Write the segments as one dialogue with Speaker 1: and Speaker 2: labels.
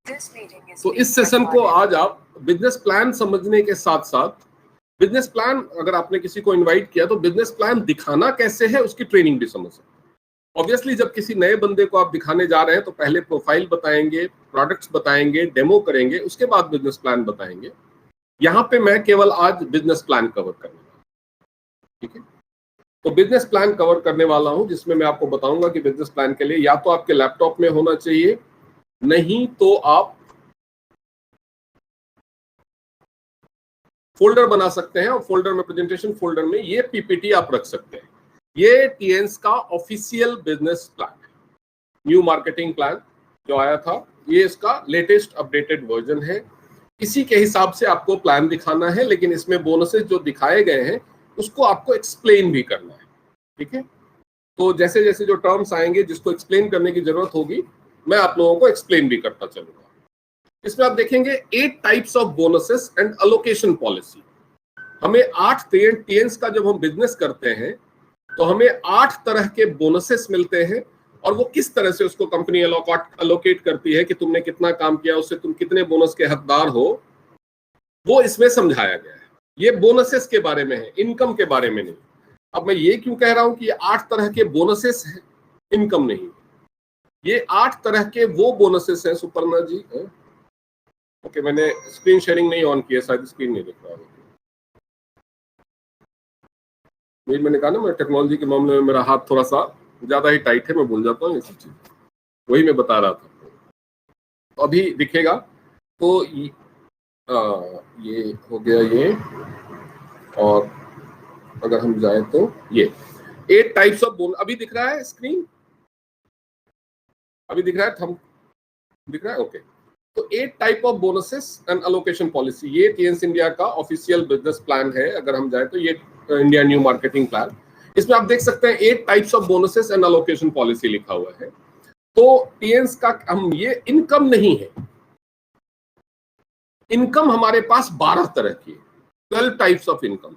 Speaker 1: तो इस सेशन को आज आप बिजनेस प्लान समझने के साथ साथ बिजनेस प्लान, अगर आपने किसी को इनवाइट किया तो बिजनेस प्लान दिखाना कैसे है उसकी ट्रेनिंग भी समझ सकते हैं। ऑब्वियसली जब किसी नए बंदे को आप दिखाने जा रहे हैं तो पहले प्रोफाइल बताएंगे, प्रोडक्ट्स बताएंगे, डेमो करेंगे, उसके बाद बिजनेस प्लान बताएंगे। यहाँ पे मैं केवल आज बिजनेस प्लान कवर करने वाला हूँ, ठीक है। तो बिजनेस प्लान कवर करने वाला हूं जिसमें मैं आपको बताऊंगा कि बिजनेस प्लान के लिए या तो आपके लैपटॉप में होना चाहिए, नहीं तो आप फोल्डर बना सकते हैं और फोल्डर में, प्रेजेंटेशन फोल्डर में ये पीपीटी आप रख सकते हैं। ये टीएन्स का ऑफिशियल बिजनेस प्लान है, न्यू मार्केटिंग प्लान जो आया था, ये इसका लेटेस्ट अपडेटेड वर्जन है। इसी के हिसाब से आपको प्लान दिखाना है, लेकिन इसमें बोनसेस जो दिखाए गए हैं उसको आपको एक्सप्लेन भी करना है, ठीक है। तो जैसे जैसे जो टर्म्स आएंगे जिसको एक्सप्लेन करने की जरूरत होगी, मैं आप लोगों को एक्सप्लेन भी करता चलूंगा। इसमें आप देखेंगे 8 types of bonuses and allocation policy. हमें 8 टीएन्स का जब हम बिजनेस करते हैं तो हमें 8 तरह के बोनसेस मिलते हैं, और वो किस तरह से उसको कंपनी अलोकेट करती है कि तुमने कितना काम किया, उससे तुम कितने बोनस के हकदार हो, वो इसमें समझाया गया है। ये बोनसेस के बारे में है, इनकम के बारे में नहीं। अब मैं ये क्यों कह रहा हूं कि ये 8 तरह के बोनसेस हैं, इनकम नहीं। ये 8 तरह के वो बोनसेस हैं, सुपर्णा जी है? ओके, मैंने स्क्रीन शेयरिंग नहीं ऑन किया, शायद स्क्रीन नहीं दिख रहा है। मैंने कहा ना, मैं टेक्नोलॉजी के मामले में मेरा हाथ थोड़ा सा ज्यादा ही टाइट है, मैं भूल जाता हूँ ये सब चीज, वही मैं बता रहा था। तो अभी दिखेगा, तो ये हो गया ये, और अगर हम जाए तो ये 8 टाइप्स ऑफ बोनस अभी दिख रहा है, स्क्रीन अभी दिख रहा है, थंब दिख रहा है, ओके। तो 8 type of bonuses and allocation policy, ये टीएन्स इंडिया का ऑफिशियल बिजनेस प्लान है। अगर हम जाए तो ये इंडिया न्यू मार्केटिंग प्लान, इसमें आप देख सकते हैं 8 types of bonuses and allocation policy लिखा हुआ है। तो टीएन्स का हम, ये इनकम नहीं है, इनकम हमारे पास 12 तरह की, 12 टाइप्स ऑफ इनकम।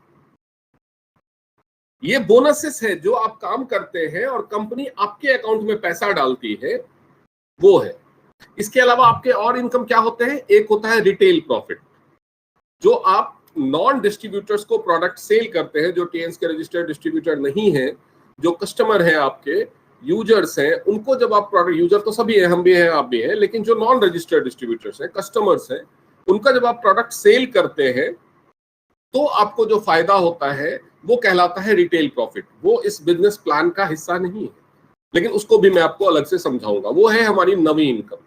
Speaker 1: ये बोनसेस है जो आप काम करते हैं और कंपनी आपके अकाउंट में पैसा डालती है, वो है। इसके अलावा आपके और इनकम क्या होते हैं? एक होता है रिटेल प्रॉफिट, जो आप नॉन डिस्ट्रीब्यूटर्स को प्रोडक्ट सेल करते हैं, जो टीएन्स के रजिस्टर्ड डिस्ट्रीब्यूटर नहीं है, जो कस्टमर है, आपके यूजर्स हैं, उनको जब आप प्रोडक्ट, यूजर तो सभी है, हम भी हैं, आप भी हैं, लेकिन जो नॉन रजिस्टर्ड डिस्ट्रीब्यूटर्स हैं, कस्टमर्स हैं, उनका जब आप प्रोडक्ट सेल करते हैं तो आपको जो फायदा होता है वो कहलाता है रिटेल प्रॉफिट। वो इस बिजनेस प्लान का हिस्सा नहीं है, लेकिन उसको भी मैं आपको अलग से समझाऊंगा। वो है हमारी नवी इनकम।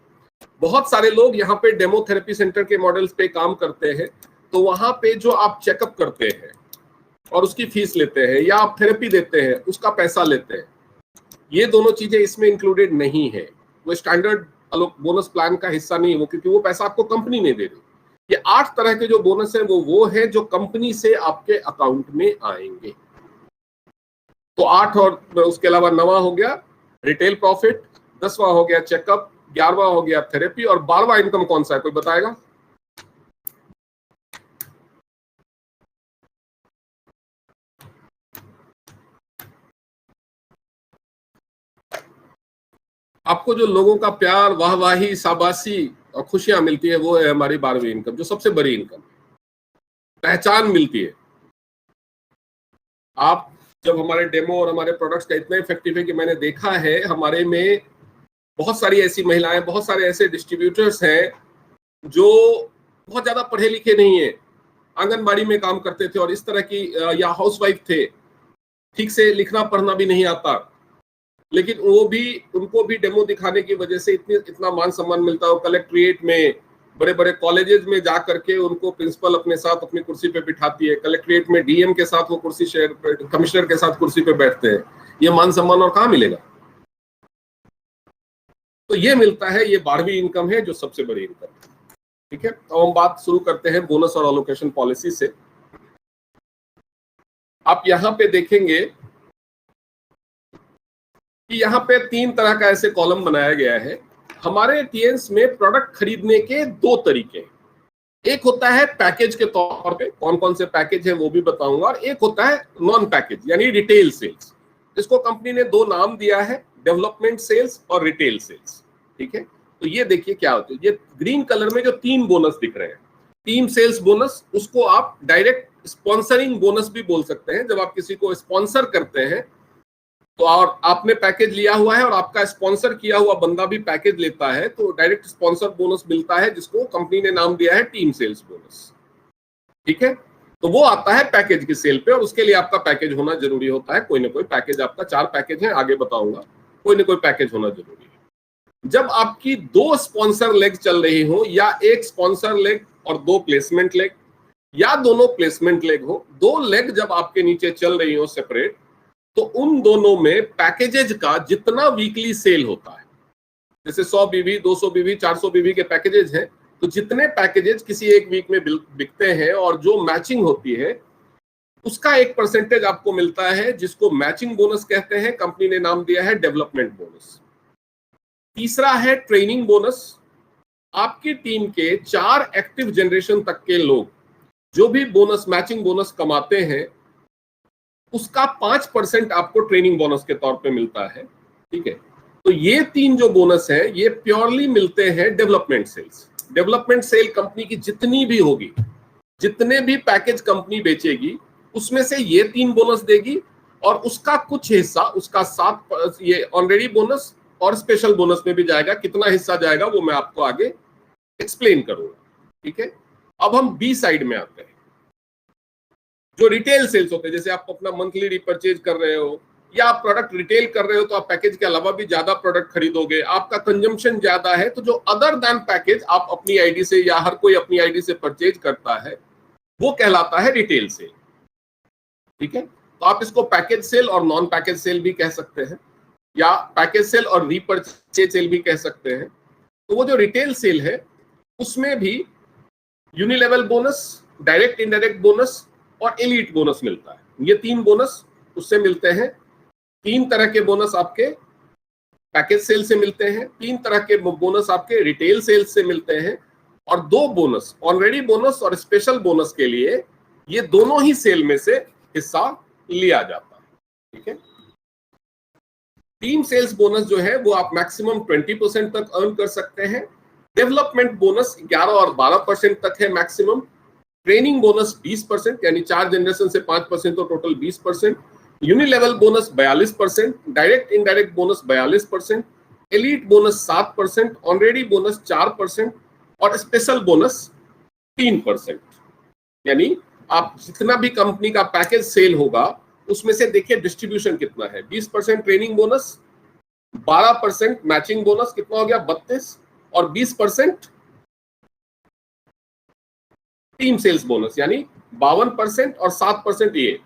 Speaker 1: बहुत सारे लोग यहाँ पे डेमो थेरेपी सेंटर के मॉडल्स पे काम करते हैं, तो वहां पे जो आप चेकअप करते हैं और उसकी फीस लेते हैं, या आप थेरेपी देते हैं उसका पैसा लेते हैं, ये दोनों चीजें इसमें इंक्लूडेड नहीं है। वो स्टैंडर्ड बोनस प्लान का हिस्सा नहीं है, वो, क्योंकि वो पैसा आपको कंपनी नहीं दे रही। ये 8 तरह के जो बोनस है वो है जो कंपनी से आपके अकाउंट में आएंगे। तो 8, और उसके अलावा 9वां हो गया रिटेल प्रॉफिट, 10वां हो गया चेकअप, 11वां हो गया थेरेपी, और 12वां इनकम कौन सा है, कोई बताएगा? आपको जो लोगों का प्यार, वाहवाही, शाबाशी और खुशियां मिलती है, वो है हमारी 12वीं इनकम, जो सबसे बड़ी इनकम, पहचान मिलती है। आप जब हमारे डेमो और हमारे प्रोडक्ट्स का इतना इफेक्टिव है कि मैंने देखा है हमारे में बहुत सारी ऐसी महिलाएं, बहुत सारे ऐसे डिस्ट्रीब्यूटर्स हैं जो बहुत ज्यादा पढ़े लिखे नहीं है, आंगनबाड़ी में काम करते थे और इस तरह की, या हाउसवाइफ थे, ठीक से लिखना पढ़ना भी नहीं आता, लेकिन उनको भी डेमो दिखाने की वजह से इतना मान सम्मान मिलता है। कलेक्ट्रेट में, बड़े बड़े कॉलेजेस में जा करके उनको प्रिंसिपल अपने साथ अपनी कुर्सी पे बिठाती है, कलेक्ट्रेट में डीएम के साथ वो कुर्सी शेयर, कमिश्नर के साथ कुर्सी पे बैठते हैं। ये मान सम्मान और कहाँ मिलेगा? तो ये मिलता है, ये 12वीं इनकम है जो सबसे बड़ी इनकम है, ठीक है। तो हम बात शुरू करते हैं बोनस और अलोकेशन पॉलिसी से। आप यहाँ पे देखेंगे कि यहाँ पे 3 तरह का ऐसे कॉलम बनाया गया है। हमारे टीएन्स में प्रोडक्ट खरीदने के 2 तरीके हैं। एक होता है पैकेज के तौर पे, कौन कौन से पैकेज है वो भी बताऊंगा, और एक होता है नॉन पैकेज यानी रिटेल सेल्स। इसको कंपनी ने 2 नाम दिया है, डेवलपमेंट सेल्स और रिटेल सेल्स, ठीक है। तो ये देखिए क्या होता है, ये ग्रीन कलर में जो 3 बोनस दिख रहे हैं, टीम सेल्स बोनस, उसको आप डायरेक्ट स्पॉन्सरिंग बोनस भी बोल सकते हैं। जब आप किसी को स्पॉन्सर करते हैं तो और आपने पैकेज लिया हुआ है और आपका स्पॉन्सर किया हुआ बंदा भी पैकेज लेता है, तो डायरेक्ट स्पॉन्सर बोनस मिलता है, जिसको कंपनी ने नाम दिया है टीम सेल्स बोनस। ठीक है, तो वो आता है पैकेज की सेल पे, और उसके लिए आपका पैकेज होना जरूरी होता है। कोई ना कोई पैकेज, आपका 4 पैकेज है, आगे बताऊंगा, कोई ना कोई पैकेज होना जरूरी है। जब आपकी 2 स्पॉन्सर लेग चल रही हो, या 1 स्पॉन्सर लेग और 2 प्लेसमेंट लेग, या दोनों प्लेसमेंट लेग हो, 2 लेग जब आपके नीचे चल रही हो सेपरेट, तो उन दोनों में पैकेजेज का जितना वीकली सेल होता है, जैसे 100 बीवी, 200 बीवी, 400 बीवी के पैकेजेज हैं, तो जितने पैकेजेज किसी एक वीक में बिकते हैं और जो मैचिंग होती है, उसका एक परसेंटेज आपको मिलता है, जिसको मैचिंग बोनस कहते हैं। कंपनी ने नाम दिया है डेवलपमेंट बोनस। तीसरा है ट्रेनिंग बोनस। आपकी टीम के 4 एक्टिव जनरेशन तक के लोग जो भी बोनस, मैचिंग बोनस कमाते हैं, उसका 5% आपको ट्रेनिंग बोनस के तौर पे मिलता है। ठीक है, तो ये 3 जो बोनस है, ये प्योरली मिलते हैं development sales. Development sale company की जितनी भी होगी, जितने भी पैकेज कंपनी बेचेगी, उसमें से ये 3 बोनस देगी, और उसका कुछ हिस्सा, उसका 7 ये ऑनरेडी बोनस और स्पेशल बोनस में भी जाएगा। कितना हिस्सा जाएगा वो मैं आपको आगे एक्सप्लेन करूंगा। ठीक है, अब हम बी साइड में आते हैं, जो रिटेल सेल्स होते हैं। जैसे आप अपना मंथली रिपर्चेज कर रहे हो, या आप प्रोडक्ट रिटेल कर रहे हो, तो आप पैकेज के अलावा भी ज्यादा प्रोडक्ट खरीदोगे, आपका कंजम्पशन ज्यादा है, तो जो अदर देन पैकेज आप अपनी आईडी से, या हर कोई अपनी आईडी से परचेज करता है, वो कहलाता है रिटेल सेल। ठीक है, तो आप इसको पैकेज सेल और नॉन पैकेज सेल भी कह सकते हैं, या पैकेज सेल और रीपरचेज सेल भी कह सकते हैं। तो वो जो रिटेल सेल है, उसमें भी यूनिलेवल बोनस, डायरेक्ट इनडायरेक्ट बोनस और एलीट बोनस मिलता है। ये 3 बोनस उससे मिलते हैं। 3 तरह के बोनस आपके पैकेज सेल से मिलते हैं, 3 तरह के बोनस आपके रिटेल सेल से मिलते हैं, और 2 बोनस, ऑलरेडी बोनस और स्पेशल बोनस के लिए ये दोनों ही सेल में से हिस्सा लिया जाता है। ठीक है, टीम सेल्स बोनस जो है वो आप मैक्सिमम 20% तक अर्न कर सकते हैं। डेवलपमेंट बोनस 11 और 12% तक है मैक्सिमम। ट्रेनिंग बोनस 20%, यानी 4 जनरेशन से 5%, तो total 20%। Unilevel bonus 42%, direct indirect bonus 42%, elite bonus 7%, ऑनरेडी बोनस 4%, और स्पेशल बोनस 3%। यानी आप जितना भी कंपनी का पैकेज सेल होगा, उसमें से देखिए डिस्ट्रीब्यूशन कितना है। 20% ट्रेनिंग बोनस, 12% मैचिंग बोनस, कितना हो गया 32, और 20% टीम सेल्स बोनस, यानी 52%, और 7% ये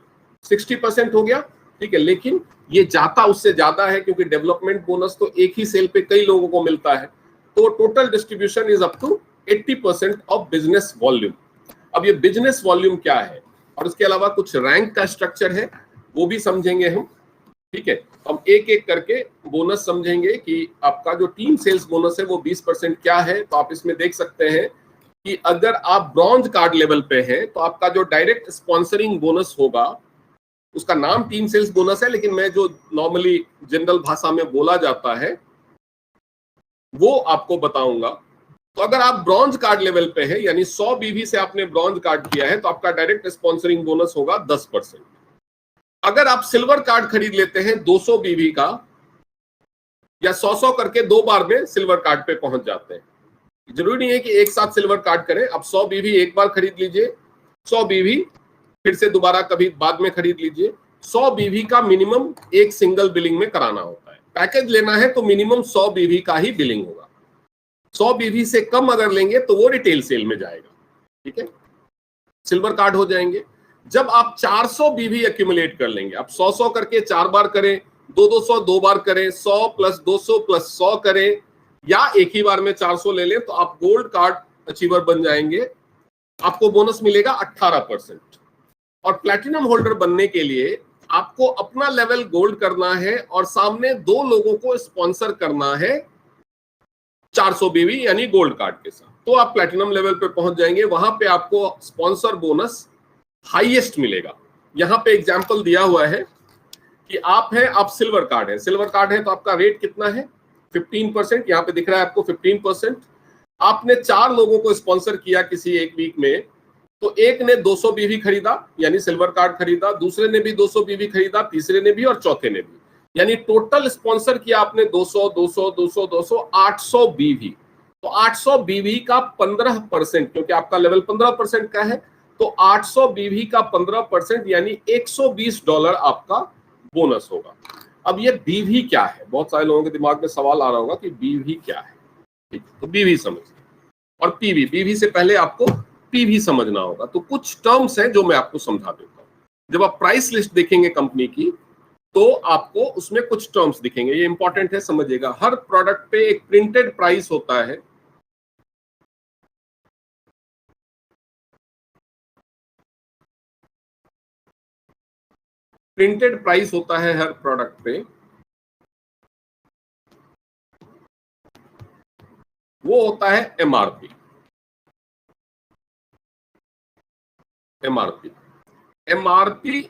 Speaker 1: 60% हो गया। ठीक है, लेकिन ये जाता उससे ज्यादा है, क्योंकि डेवलपमेंट बोनस तो एक ही सेल पे कई लोगों को मिलता है। तो total distribution is up to 80% of business volume. अब ये बिजनेस वॉल्यूम क्या है, और उसके अलावा कुछ रैंक का स्ट्रक्चर है, वो भी समझेंगे हम। ठीक है, हम एक एक करके बोनस समझेंगे कि आपका जो टीम सेल्स बोनस है वो 20% क्या है। तो आप इसमें देख सकते हैं कि अगर आप ब्रॉन्ज कार्ड लेवल पे हैं, तो आपका जो डायरेक्ट स्पॉन्सरिंग बोनस होगा, उसका नाम टीम सेल्स बोनस है, लेकिन मैं जो नॉर्मली जनरल भाषा में बोला जाता है वो आपको बताऊंगा। तो अगर आप ब्रॉन्ज कार्ड लेवल पे है, यानी 100 बीवी से आपने ब्रॉन्ज कार्ड किया है, तो आपका डायरेक्ट स्पॉन्सरिंग बोनस होगा 10%। अगर आप सिल्वर कार्ड खरीद लेते हैं 200 बीवी का, या 100 करके 2 बार में सिल्वर कार्ड पे पहुंच जाते हैं। जरूरी नहीं है कि एक साथ सिल्वर कार्ड करें। आप 100 बीवी एक बार खरीद लीजिए, 100 बीवी फिर से दोबारा कभी बाद में खरीद लीजिए। 100 बीवी का मिनिमम एक सिंगल बिलिंग में कराना होता है। पैकेज लेना है तो मिनिमम 100 बीवी का ही बिलिंग होगा। 100 बीवी से कम अगर लेंगे तो वो रिटेल सेल में जाएगा। ठीक है, सिल्वर कार्ड हो जाएंगे। जब आप 400 बीवी एक्यूमुलेट कर लेंगे, आप 100 करके 4 बार करें, 200 2 बार करें, 100 प्लस 200 प्लस 100 करें, या एक ही बार में 400 ले लें, तो आप गोल्ड कार्ड अचीवर बन जाएंगे। आपको बोनस मिलेगा 18%। और प्लैटिनम होल्डर बनने के लिए आपको अपना लेवल गोल्ड करना है, और सामने 2 लोगों को स्पॉन्सर करना है 400 बीवी यानी गोल्ड कार्ड के साथ, तो आप प्लैटिनम लेवल पे पहुंच जाएंगे। वहां पे आपको स्पॉन्सर बोनस हाईएस्ट मिलेगा। यहां पे एग्जांपल दिया हुआ है कि आप सिल्वर कार्ड है, सिल्वर कार्ड है, तो आपका रेट कितना है 15%, यहाँ पे दिख रहा है आपको 15%। आपने 4 लोगों को स्पॉन्सर किया किसी एक वीक में, तो एक ने 200 बीवी खरीदा यानी सिल्वर कार्ड खरीदा, दूसरे ने भी 200 बीवी खरीदा, तीसरे ने भी और चौथे ने भी, यानी टोटल स्पॉन्सर किया आपने 200 200 200 200 800 बीवी। तो 800 बीवी का 15%, क्योंकि आपका लेवल 15% का है, तो 800 बीवी का 15% यानी $120 आपका बोनस होगा। अब ये बीवी क्या है, बहुत सारे लोगों के दिमाग में सवाल आ रहा होगा कि बीवी क्या है। ठीक, तो बीवी समझिए, और पीवी, बीवी से पहले आपको पीवी समझना होगा। तो कुछ टर्म्स हैं जो मैं आपको समझा देता हूं। जब आप प्राइस लिस्ट देखेंगे कंपनी की, तो आपको उसमें कुछ टर्म्स दिखेंगे, ये इंपॉर्टेंट है, समझिएगा। हर प्रोडक्ट पे एक प्रिंटेड प्राइस होता है, प्रिंटेड प्राइस होता है हर प्रोडक्ट पे, वो होता है एमआरपी। एमआरपी एमआरपी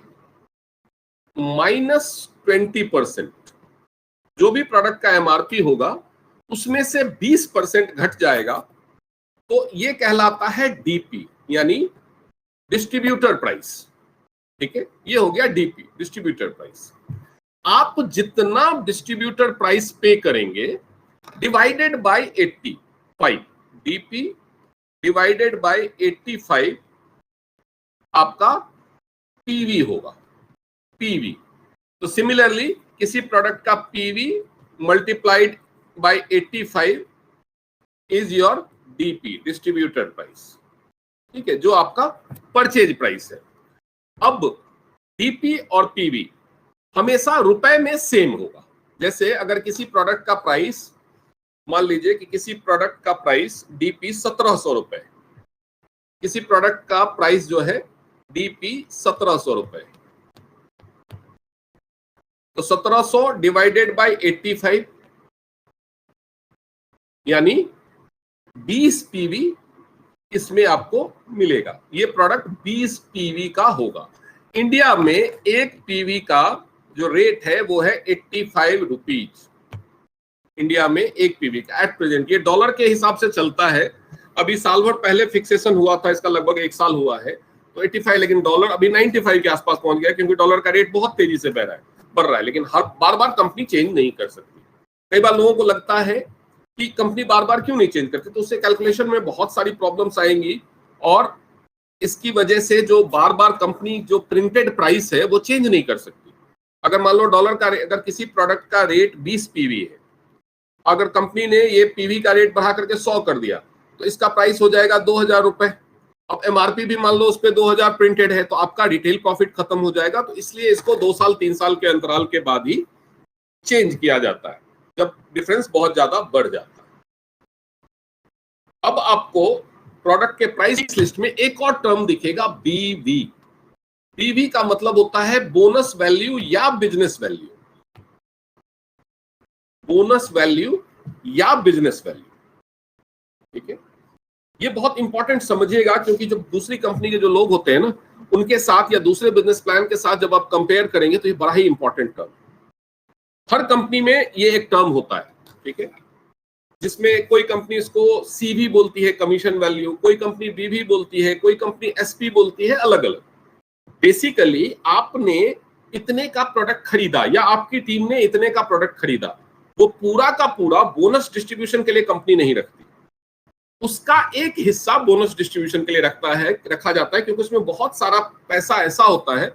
Speaker 1: -20%, जो भी प्रोडक्ट का एमआरपी होगा उसमें से 20% घट जाएगा, तो ये कहलाता है डीपी, यानी डिस्ट्रीब्यूटर प्राइस। ठीक है, ये हो गया डीपी, डिस्ट्रीब्यूटर प्राइस। आप जितना डिस्ट्रीब्यूटर प्राइस पे करेंगे divided by 85, DP divided by 85 आपका पीवी होगा, पीवी। तो सिमिलरली किसी प्रोडक्ट का PV multiplied by 85 is your DP, distributor price. ठीक है, जो आपका परचेज प्राइस है। अब डीपी और पीवी हमेशा रुपए में सेम होगा। जैसे अगर किसी प्रोडक्ट का प्राइस, मान लीजिए कि किसी प्रोडक्ट का प्राइस डीपी 1700 रुपए, किसी प्रोडक्ट का प्राइस जो है डीपी 1700 रुपए, तो 1700 डिवाइडेड बाय 85 यानी 20 पीवी इसमें आपको मिलेगा। ये प्रोडक्ट 20 पीवी का होगा। इंडिया में एक पीवी का जो रेट है वो है 85 रुपीज। इंडिया में एक पीवी का एट प्रेजेंट, ये डॉलर के हिसाब से चलता है। अभी साल भर पहले फिक्सेशन हुआ था, इसका लगभग 1 साल हुआ है, तो 85, लेकिन डॉलर अभी 95 के आसपास पहुंच गया, क्योंकि डॉलर का रेट बहुत तेजी से बढ़ रहा है। लेकिन हर बार कंपनी चेंज नहीं कर सकती। कई बार लोगों को लगता है कि कंपनी बार बार क्यों नहीं चेंज करती, तो उससे कैलकुलेशन में बहुत सारी प्रॉब्लम्स आएंगी, और इसकी वजह से जो बार बार कंपनी जो प्रिंटेड प्राइस है वो चेंज नहीं कर सकती। अगर मान लो डॉलर का, अगर किसी प्रोडक्ट का रेट 20 पीवी है, अगर कंपनी ने ये पीवी का रेट बढ़ा करके 100 कर दिया, तो इसका प्राइस हो जाएगा 2000 रुपए। अब एमआरपी भी मान लो उस पर 2000 प्रिंटेड है, तो आपका रिटेल प्रॉफिट खत्म हो जाएगा। तो इसलिए इसको 2 साल 3 साल के अंतराल के बाद ही चेंज किया जाता है, जब डिफरेंस बहुत ज्यादा बढ़ जाता है। अब आपको प्रोडक्ट के प्राइस लिस्ट में एक और टर्म दिखेगा, बीवी। बीवी का मतलब होता है बोनस वैल्यू या बिजनेस वैल्यू, बोनस वैल्यू या बिजनेस वैल्यू। ठीक है, ये बहुत इंपॉर्टेंट समझिएगा, क्योंकि जब दूसरी कंपनी के जो लोग होते हैं ना, उनके साथ या दूसरे बिजनेस प्लान के साथ जब आप कंपेयर करेंगे, तो ये बड़ा ही इंपॉर्टेंट टर्म, हर कंपनी में ये एक टर्म होता है। ठीक है, जिसमें कोई कंपनी इसको सीवी बोलती है, कमीशन वैल्यू, कोई कंपनी बीवी बोलती है, कोई कंपनी एसपी बोलती है, अलग अलग। बेसिकली आपने इतने का प्रोडक्ट खरीदा या आपकी टीम ने इतने का प्रोडक्ट खरीदा, वो पूरा का पूरा बोनस डिस्ट्रीब्यूशन के लिए कंपनी नहीं रखती, उसका एक हिस्सा बोनस डिस्ट्रीब्यूशन के लिए रखा जाता है, क्योंकि उसमें बहुत सारा पैसा ऐसा होता है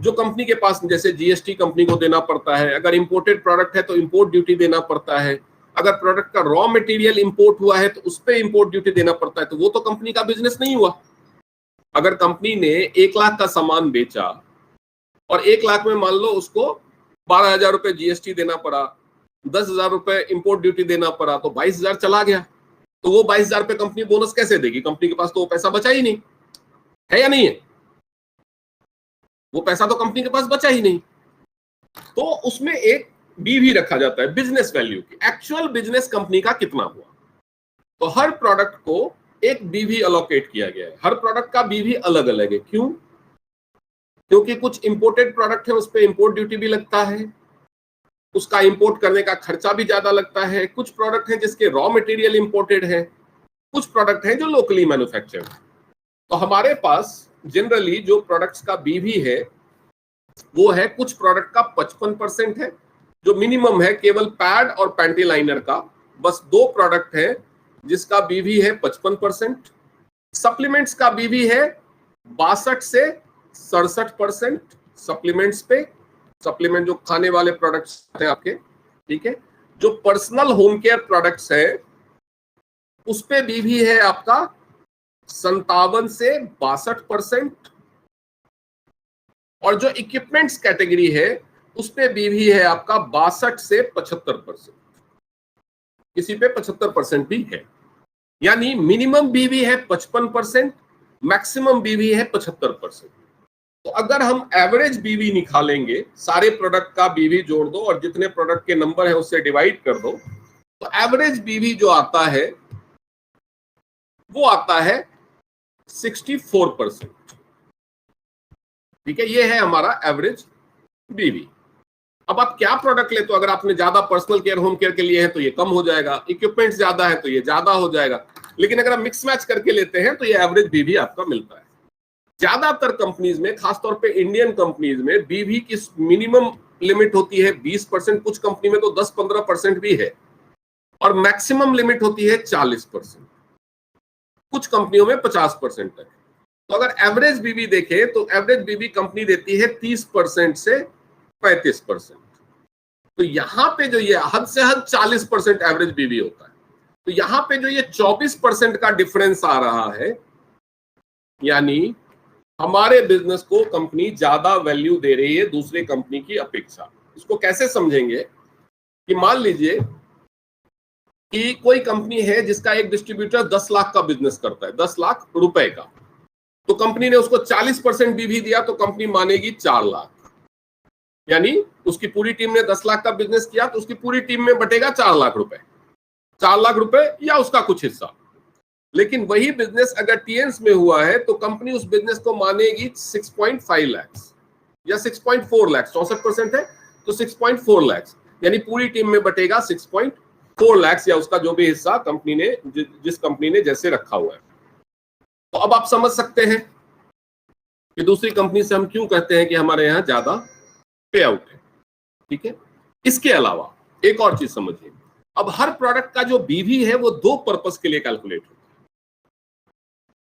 Speaker 1: जो कंपनी के पास, जैसे जीएसटी कंपनी को देना पड़ता है, अगर इंपोर्टेड प्रोडक्ट है तो इंपोर्ट ड्यूटी देना पड़ता है, अगर प्रोडक्ट का रॉ मटेरियल इंपोर्ट हुआ है तो उस पर इंपोर्ट ड्यूटी देना पड़ता है, तो वो तो कंपनी का बिजनेस नहीं हुआ। अगर कंपनी ने 1 लाख का सामान बेचा और 1 लाख में मान लो उसको 12,000 रुपए जीएसटी देना पड़ा, 10,000 रुपए इंपोर्ट ड्यूटी देना पड़ा, तो 22,000 चला गया। तो वो 22,000 पे कंपनी बोनस कैसे देगी? कंपनी के पास तो वो पैसा बचा ही नहीं है, या नहीं है? वो पैसा तो कंपनी के पास बचा ही नहीं। तो उसमें एक बीवी रखा जाता है, बिजनेस वैल्यू की, एक्चुअल बिजनेस कंपनी का कितना हुआ। तो हर प्रोडक्ट को एक बीवी अलोकेट किया गया है। हर प्रोडक्ट का बीवी अलग अलग है। क्यों? क्योंकि कुछ इंपोर्टेड प्रोडक्ट है, उस पर इंपोर्ट ड्यूटी भी लगता है, उसका इंपोर्ट करने का खर्चा भी ज्यादा लगता है। कुछ प्रोडक्ट हैं जिसके रॉ मटेरियल इंपोर्टेड है, कुछ प्रोडक्ट हैं जो लोकली मैन्युफैक्चर्ड है। तो हमारे पास जनरली जो प्रोडक्ट्स का बीवी है वो है, कुछ प्रोडक्ट का 55% है जो मिनिमम है, केवल पैड और पैंटी लाइनर का बस 2 प्रोडक्ट है जिसका बीवी है 55%। सप्लीमेंट्स का बीवी है 62 से 67% सप्लीमेंट्स पे, सप्लीमेंट जो खाने वाले प्रोडक्ट्स हैं आपके, ठीक है। जो पर्सनल होम केयर प्रोडक्ट्स है उस पे बीवी है आपका 57 से 62%, और जो इक्विपमेंट्स कैटेगरी है उस पे बीवी है आपका 62 से 75%, किसी पे 75% भी है। यानी मिनिमम बीवी है 55%, मैक्सिमम बीवी है 75%। तो अगर हम एवरेज बीवी निकालेंगे, सारे प्रोडक्ट का बीवी जोड़ दो और जितने प्रोडक्ट के नंबर है उससे डिवाइड कर दो, तो एवरेज बीवी जो आता है वो आता है 64%, ठीक है। ये है हमारा एवरेज बीवी। अब आप क्या प्रोडक्ट ले, तो अगर आपने ज्यादा पर्सनल केयर होम केयर के लिए है तो ये कम हो जाएगा, इक्विपमेंट ज्यादा है तो ये ज्यादा हो जाएगा, लेकिन अगर आप मिक्स मैच करके लेते हैं तो ये एवरेज बीवी आपका मिलता है। ज्यादातर कंपनीज में, खासतौर पे इंडियन कंपनीज में, बीवी की मिनिमम लिमिट होती है 20%, कुछ कंपनी में तो 10-15% भी है, और मैक्सिमम लिमिट होती है 40%, कुछ कंपनियों में 50% तक। तो अगर एवरेज बीवी देखें तो एवरेज बीवी कंपनी देती है 30% से 35%। तो यहां पे जो ये हद से हद 40% एवरेज बीवी होता है, तो यहां पे जो ये 24% का डिफरेंस आ रहा है, यानी हमारे बिजनेस को कंपनी ज्यादा वैल्यू दे रही है दूसरी कंपनी की अपेक्षा। इसको कैसे समझेंगे कि मान लीजिए कि कोई कंपनी है जिसका एक डिस्ट्रीब्यूटर 10 लाख का बिजनेस करता है, 10 लाख रुपए का, तो कंपनी ने उसको 40% बीवी दिया तो कंपनी मानेगी 4 लाख, यानी उसकी पूरी टीम ने 10 लाख का बिजनेस किया तो उसकी पूरी टीम में बटेगा 4 लाख रुपए, 4 लाख रुपए या उसका कुछ हिस्सा। लेकिन वही बिजनेस अगर टीएन्स में हुआ है तो कंपनी उस बिजनेस को मानेगी 6.5 लाख या 6.4 लाख, 64% है तो 6.4 लाख, यानी पूरी टीम में बटेगा 6.4 लाख या उसका जो भी हिस्सा कंपनी ने, जिस कंपनी ने जैसे रखा हुआ है। तो अब आप समझ सकते हैं कि दूसरी कंपनी से हम क्यों कहते हैं कि हमारे यहाँ ज्यादा पे आउट है, ठीक है। इसके अलावा एक और चीज समझिए, अब हर प्रोडक्ट का जो बीवी है वो 2 पर्पस के लिए कैलकुलेट होता है,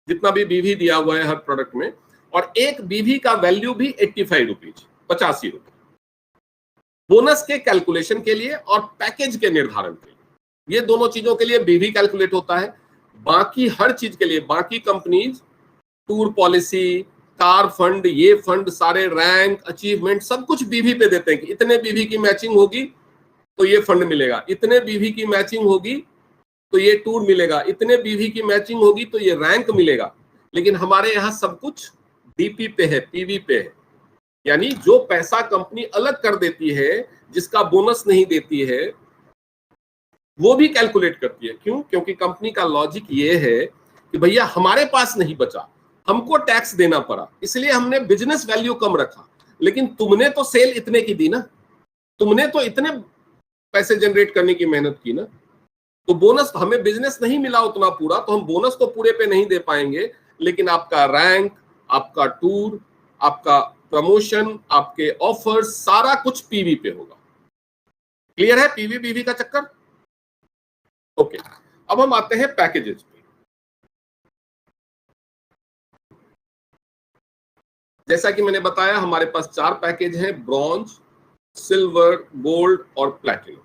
Speaker 1: जितना भी बीवी दिया हुआ है हर प्रोडक्ट में, और एक बीवी का वैल्यू भी 85 रुपीज, 85 रुपए, बोनस के कैलकुलेशन के लिए और पैकेज के निर्धारण के लिए। ये दोनों चीजों के लिए बीवी कैलकुलेट होता है। बाकी हर चीज के लिए बाकी companies tour policy, car fund, ये फंड सारे, रैंक, अचीवमेंट, सब कुछ बीवी पे देते हैं कि इतने बीवी की मैचिंग होगी तो ये फंड मिलेगा, इतने बीवी की मैचिंग होगी तो ये टूर मिलेगा, इतने बीवी की मैचिंग होगी तो ये रैंक मिलेगा। लेकिन हमारे यहाँ सब कुछ डीपी पे है, पीवी पे है, यानी जो पैसा कंपनी अलग कर देती है, जिसका बोनस नहीं देती है, वो भी कैलकुलेट करती है। क्यों? क्योंकि कंपनी का लॉजिक ये है कि भैया हमारे पास नहीं बचा, हमको टैक्स देना पड़ा, इसलिए हमने बिजनेस वैल्यू कम रखा, लेकिन तुमने तो सेल इतने की दी ना, तुमने तो इतने पैसे जनरेट करने की मेहनत की ना, तो बोनस हमें बिजनेस नहीं मिला उतना पूरा, तो हम बोनस तो पूरे पे नहीं दे पाएंगे, लेकिन आपका रैंक, आपका टूर, आपका प्रमोशन, आपके ऑफर्स, सारा कुछ पीवी पे होगा। क्लियर है पीवी बीवी का चक्कर? ओके, अब हम आते हैं पैकेजेस पे। जैसा कि मैंने बताया हमारे पास 4 पैकेज हैं, ब्रॉन्ज, सिल्वर, गोल्ड और प्लैटिनम।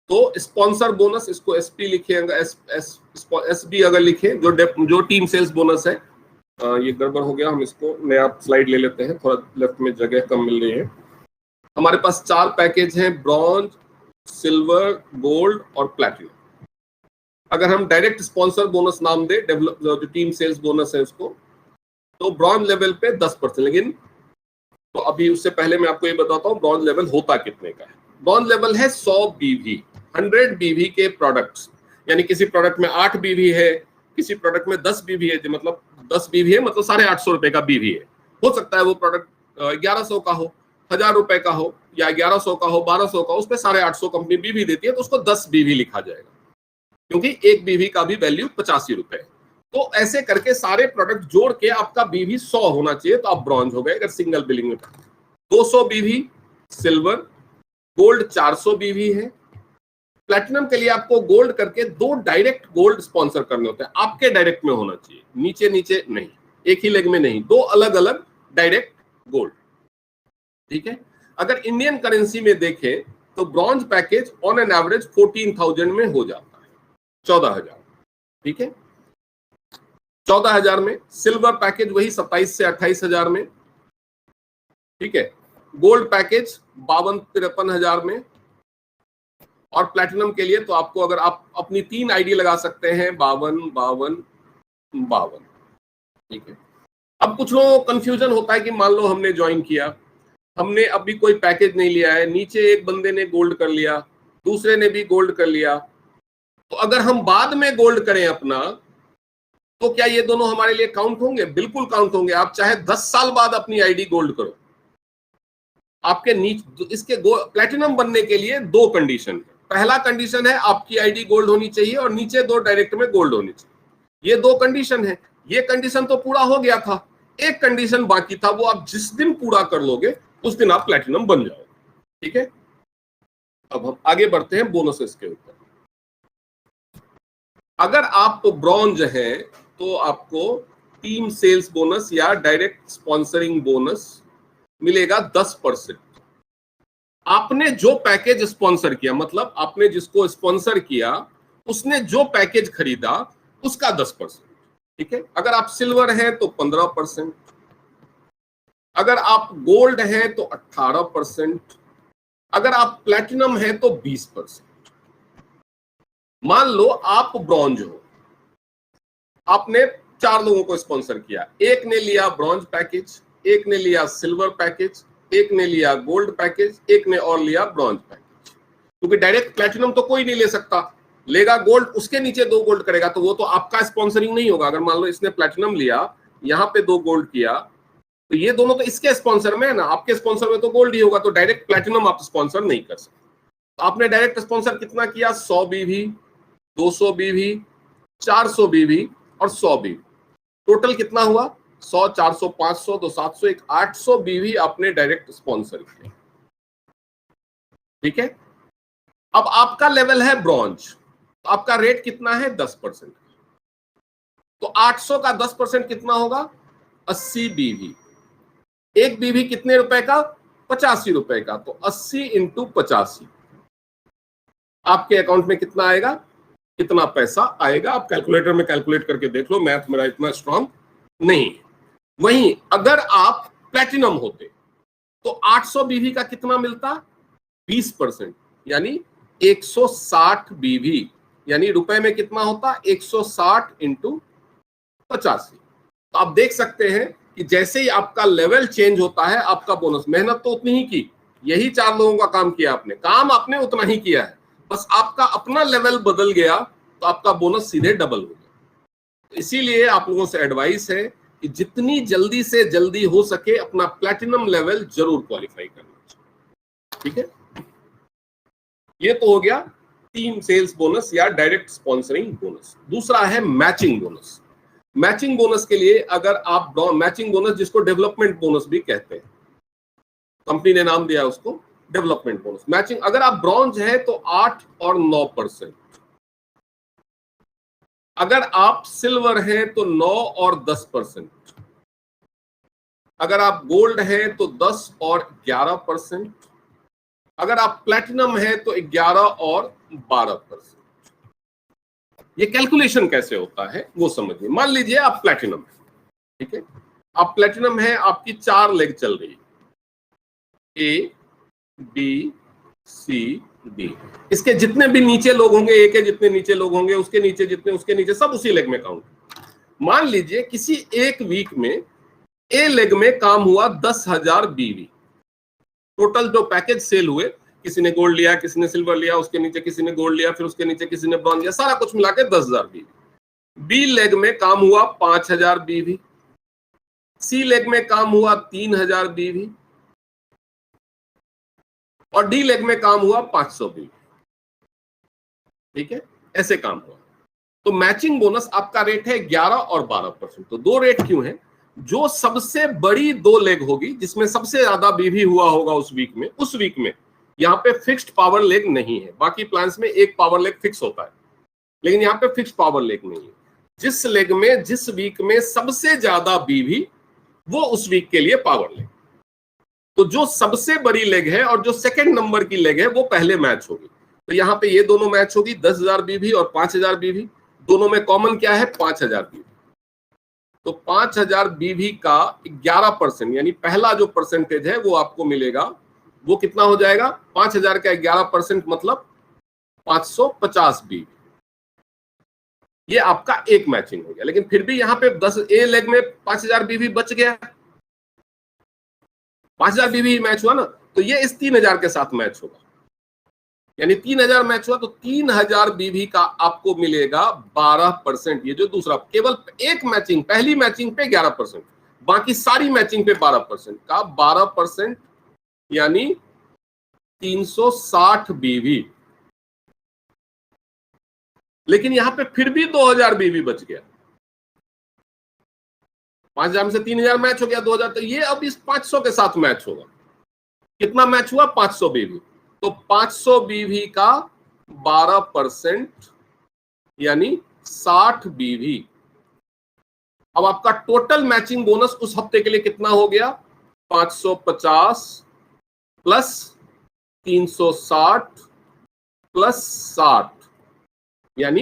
Speaker 1: तो स्पॉन्सर बोनस, इसको एसपी लिखेगा, एसबी अगर लिखे, जो टीम सेल्स बोनस है। ये गड़बड़ हो गया, हम इसको नया स्लाइड ले लेते हैं, थोड़ा लेफ्ट में जगह कम मिल रही है। हमारे पास 4 पैकेज हैं, ब्रॉन्ज, सिल्वर, गोल्ड और प्लैटिनम। अगर हम डायरेक्ट स्पॉन्सर बोनस नाम दे, जो टीम सेल्स बोनस है उसको, तो ब्रॉन्ज लेवल पे 10%। लेकिन तो अभी उससे पहले मैं आपको ये बताता हूँ ब्रॉन्ज लेवल होता कितने का है। ब्रॉन्ज लेवल है 100 बीवी, 100 बीवी के प्रोडक्ट्स, यानी किसी प्रोडक्ट में 8 बीवी है, किसी प्रोडक्ट में 10 बीवी है, जो मतलब 10 बीवी है मतलब 850 रुपए का बीवी है। हो सकता है वो प्रोडक्ट 1100 का हो, 1000 रुपए का हो, या 1100 का हो, 1200 का हो, उस पर 850 कंपनी बीवी देती है, तो उसको 10 बीवी लिखा जाएगा, क्योंकि एक बीवी का भी वैल्यू 85 रुपए है। तो ऐसे करके सारे प्रोडक्ट जोड़ के आपका बीवी 100 होना चाहिए, तो आप ब्रॉन्ज हो गए अगर सिंगल बिलिंग में। 200 बीवी सिल्वर, गोल्ड 400 बीवी है। प्लैटिनम के लिए आपको गोल्ड करके 2 डायरेक्ट गोल्ड स्पॉन्सर करने होते हैं, आपके डायरेक्ट में होना चाहिए, नीचे नीचे नहीं, एक ही लेग में नहीं, 2 अलग अलग डायरेक्ट गोल्ड। ठीक है, अगर इंडियन करेंसी में देखें तो bronze package on an average 14,000 में हो जाता है, 14,000। ठीक है, 14,000 में। सिल्वर पैकेज वही 27 से 28,000 में। ठीक है, गोल्ड पैकेज 52-53,000 में। और प्लैटिनम के लिए तो आपको, अगर आप अपनी 3 आईडी लगा सकते हैं, 52, 52, 52। ठीक है, अब कुछ लोगों को कंफ्यूजन होता है कि मान लो हमने ज्वाइन किया, हमने अभी कोई पैकेज नहीं लिया है, नीचे एक बंदे ने गोल्ड कर लिया, दूसरे ने भी गोल्ड कर लिया, तो अगर हम बाद में गोल्ड करें अपना, तो क्या ये दोनों हमारे लिए काउंट होंगे? बिल्कुल काउंट होंगे। आप चाहे 10 साल बाद अपनी आईडी गोल्ड करो, आपके नीचे इसके प्लैटिनम बनने के लिए 2 कंडीशन है। पहला कंडीशन है आपकी आईडी गोल्ड होनी चाहिए और नीचे 2 डायरेक्ट में गोल्ड होनी चाहिए। ये 2 कंडीशन है। ये कंडीशन तो पूरा हो गया था, एक कंडीशन बाकी था, वो आप जिस दिन पूरा कर लोगे उस दिन आप प्लैटिनम बन जाओगे। ठीक है, अब हम आगे बढ़ते हैं बोनसेस के ऊपर। अगर आप ब्रॉन्ज हैं तो आपको टीम सेल्स बोनस या डायरेक्ट स्पॉन्सरिंग बोनस मिलेगा 10%। आपने जो पैकेज स्पॉन्सर किया, मतलब आपने जिसको स्पॉन्सर किया उसने जो पैकेज खरीदा उसका 10%। ठीक है, अगर आप सिल्वर हैं तो 15%, अगर आप गोल्ड हैं तो 18%, अगर आप प्लैटिनम हैं तो 20%। मान लो आप ब्रॉन्ज हो, आपने 4 लोगों को स्पॉन्सर किया, एक ने लिया ब्रॉन्ज पैकेज, एक ने लिया सिल्वर पैकेज, एक ने लिया गोल्ड पैकेज, एक ने और लिया ब्रॉन्ज पैकेज। क्योंकि डायरेक्ट प्लैटिनम तो कोई नहीं ले सकता, लेगा गोल्ड, उसके नीचे 2 गोल्ड करेगा, तो वो तो आपका स्पॉन्सरिंग नहीं होगा। अगर मान लो इसने प्लैटिनम लिया, यहाँ पे 2 गोल्ड किया, तो ये दोनों तो इसके स्पॉन्सर में है ना, आपके स्पॉन्सर में तो गोल्ड ही होगा, तो डायरेक्ट प्लैटिनम आप स्पॉन्सर नहीं कर सकते। तो आपने डायरेक्ट स्पॉन्सर कितना किया? 100 बीवी, 200 बीवी, 400 बीवी और 100 बीवी। टोटल कितना हुआ? 100, 400, 500, 200, 700, 800 बीवी आपने डायरेक्ट स्पॉन्सर किया। ठीक है, अब आपका लेवल है ब्रॉन्ज, तो आपका रेट कितना है? 10%। तो 800 का 10% कितना होगा? 80 बीवी। एक बीवी कितने रुपए का? 85 रुपए का। तो 80 इंटू 85 आपके अकाउंट में कितना आएगा? कितना पैसा आएगा? आप कैलकुलेटर में कैलकुलेट करके देख लो, मैथ मेरा इतना स्ट्रांग नहीं है। वहीं अगर आप प्लैटिनम होते तो 800 बीवी का कितना मिलता? 20%, यानी 160 बीवी, यानी रुपए में कितना होता? 160 इंटू 85। तो आप देख सकते हैं कि जैसे ही आपका लेवल चेंज होता है, आपका बोनस, मेहनत तो उतनी ही की, यही 4 लोगों का काम किया आपने, काम आपने उतना ही किया है, बस आपका अपना लेवल बदल गया तो आपका बोनस सीधे डबल हो गया। इसीलिए आप लोगों से एडवाइस है कि जितनी जल्दी से जल्दी हो सके अपना प्लैटिनम लेवल जरूर क्वालिफाई करना चाहिए। ठीक है, ये तो हो गया टीम सेल्स बोनस या डायरेक्ट स्पॉन्सरिंग बोनस। दूसरा है मैचिंग बोनस। मैचिंग बोनस के लिए अगर आप मैचिंग बोनस, जिसको डेवलपमेंट बोनस भी कहते हैं, कंपनी ने नाम दिया उसको डेवलपमेंट बोनस। मैचिंग, अगर आप ब्रॉन्ज है तो 8 और 9%, अगर आप सिल्वर हैं तो 9 और 10%, अगर आप गोल्ड हैं तो 10 और 11%, अगर आप प्लैटिनम है तो 11 और 12%। ये कैलकुलेशन कैसे होता है वो समझिए। मान लीजिए आप प्लैटिनम है, ठीक है, आप प्लैटिनम है, आपकी 4 लेग चल रही है, ए बी सी डी। इसके जितने भी नीचे लोग होंगे, ए के जितने नीचे लोग होंगे, उसके नीचे जितने, उसके नीचे, सब उसी लेग में काउंट। मान लीजिए किसी एक वीक में ए लेग में काम हुआ 10,000 बीवी। टोटल जो पैकेज सेल हुए, किसी ने गोल्ड लिया, किसी ने सिल्वर लिया, उसके नीचे किसी ने गोल्ड लिया, फिर उसके नीचे किसी ने ब्रॉन्ज लिया, सारा कुछ मिला के 10,000 बीवी। बी लेग में काम हुआ 5,000 बीवी, सी लेग में काम हुआ 3,000 बीवी, और डी लेग में काम हुआ 500 बीवी। ठीक है, ऐसे काम हुआ। तो मैचिंग बोनस आपका रेट है 11 और 12%। तो दो रेट क्यों है? जो सबसे बड़ी दो लेग होगी, जिसमें सबसे ज्यादा बीवी हुआ होगा उस वीक में यहाँ पे फिक्स्ड पावर लेग नहीं है। बाकी प्लान्स में एक पावर लेग फिक्स होता है, लेकिन यहाँ पे फिक्स्ड पावर लेग नहीं है। जिस लेग में जिस वीक में सबसे ज्यादा बीवी, वो उस वीक के लिए पावर लेग। तो जो सबसे बड़ी लेग है और जो सेकंड नंबर की लेग है वो पहले मैच होगी। तो यहाँ पे ये दोनों मैच होगी, 10,000 बीवी और 5,000 बीवी। दोनों में कॉमन क्या है? 5,000 बीवी। तो 5,000 बीवी का 11% यानी पहला जो परसेंटेज है वो आपको मिलेगा, वो कितना हो जाएगा? 5,000 का 11% मतलब 550 बीवी। ये आपका एक मैचिंग हो गया। लेकिन फिर भी यहाँ पे 10 ए लेग में 5,000 बीवी बच गया, 5,000 बीवी मैच हुआ ना, तो ये इस 3,000 के साथ मैच होगा। यानी 3,000 मैच हुआ तो 3,000 बीवी का आपको मिलेगा 12%। ये जो दूसरा, केवल एक मैचिंग, पहली मैचिंग पे 11%, बाकी सारी मैचिंग पे 12% का 12% यानी 360 बीवी। लेकिन यहां पे फिर भी 2,000 बीवी बच गया। 5,000 में से 3,000 मैच हो गया, 2,000। तो ये अब इस 500 के साथ मैच होगा। कितना मैच हुआ? 500 बीवी। तो 500 बीवी का 12% यानी 60 बीवी। अब आपका टोटल मैचिंग बोनस उस हफ्ते के लिए कितना हो गया? 550 प्लस 360 प्लस 60, यानी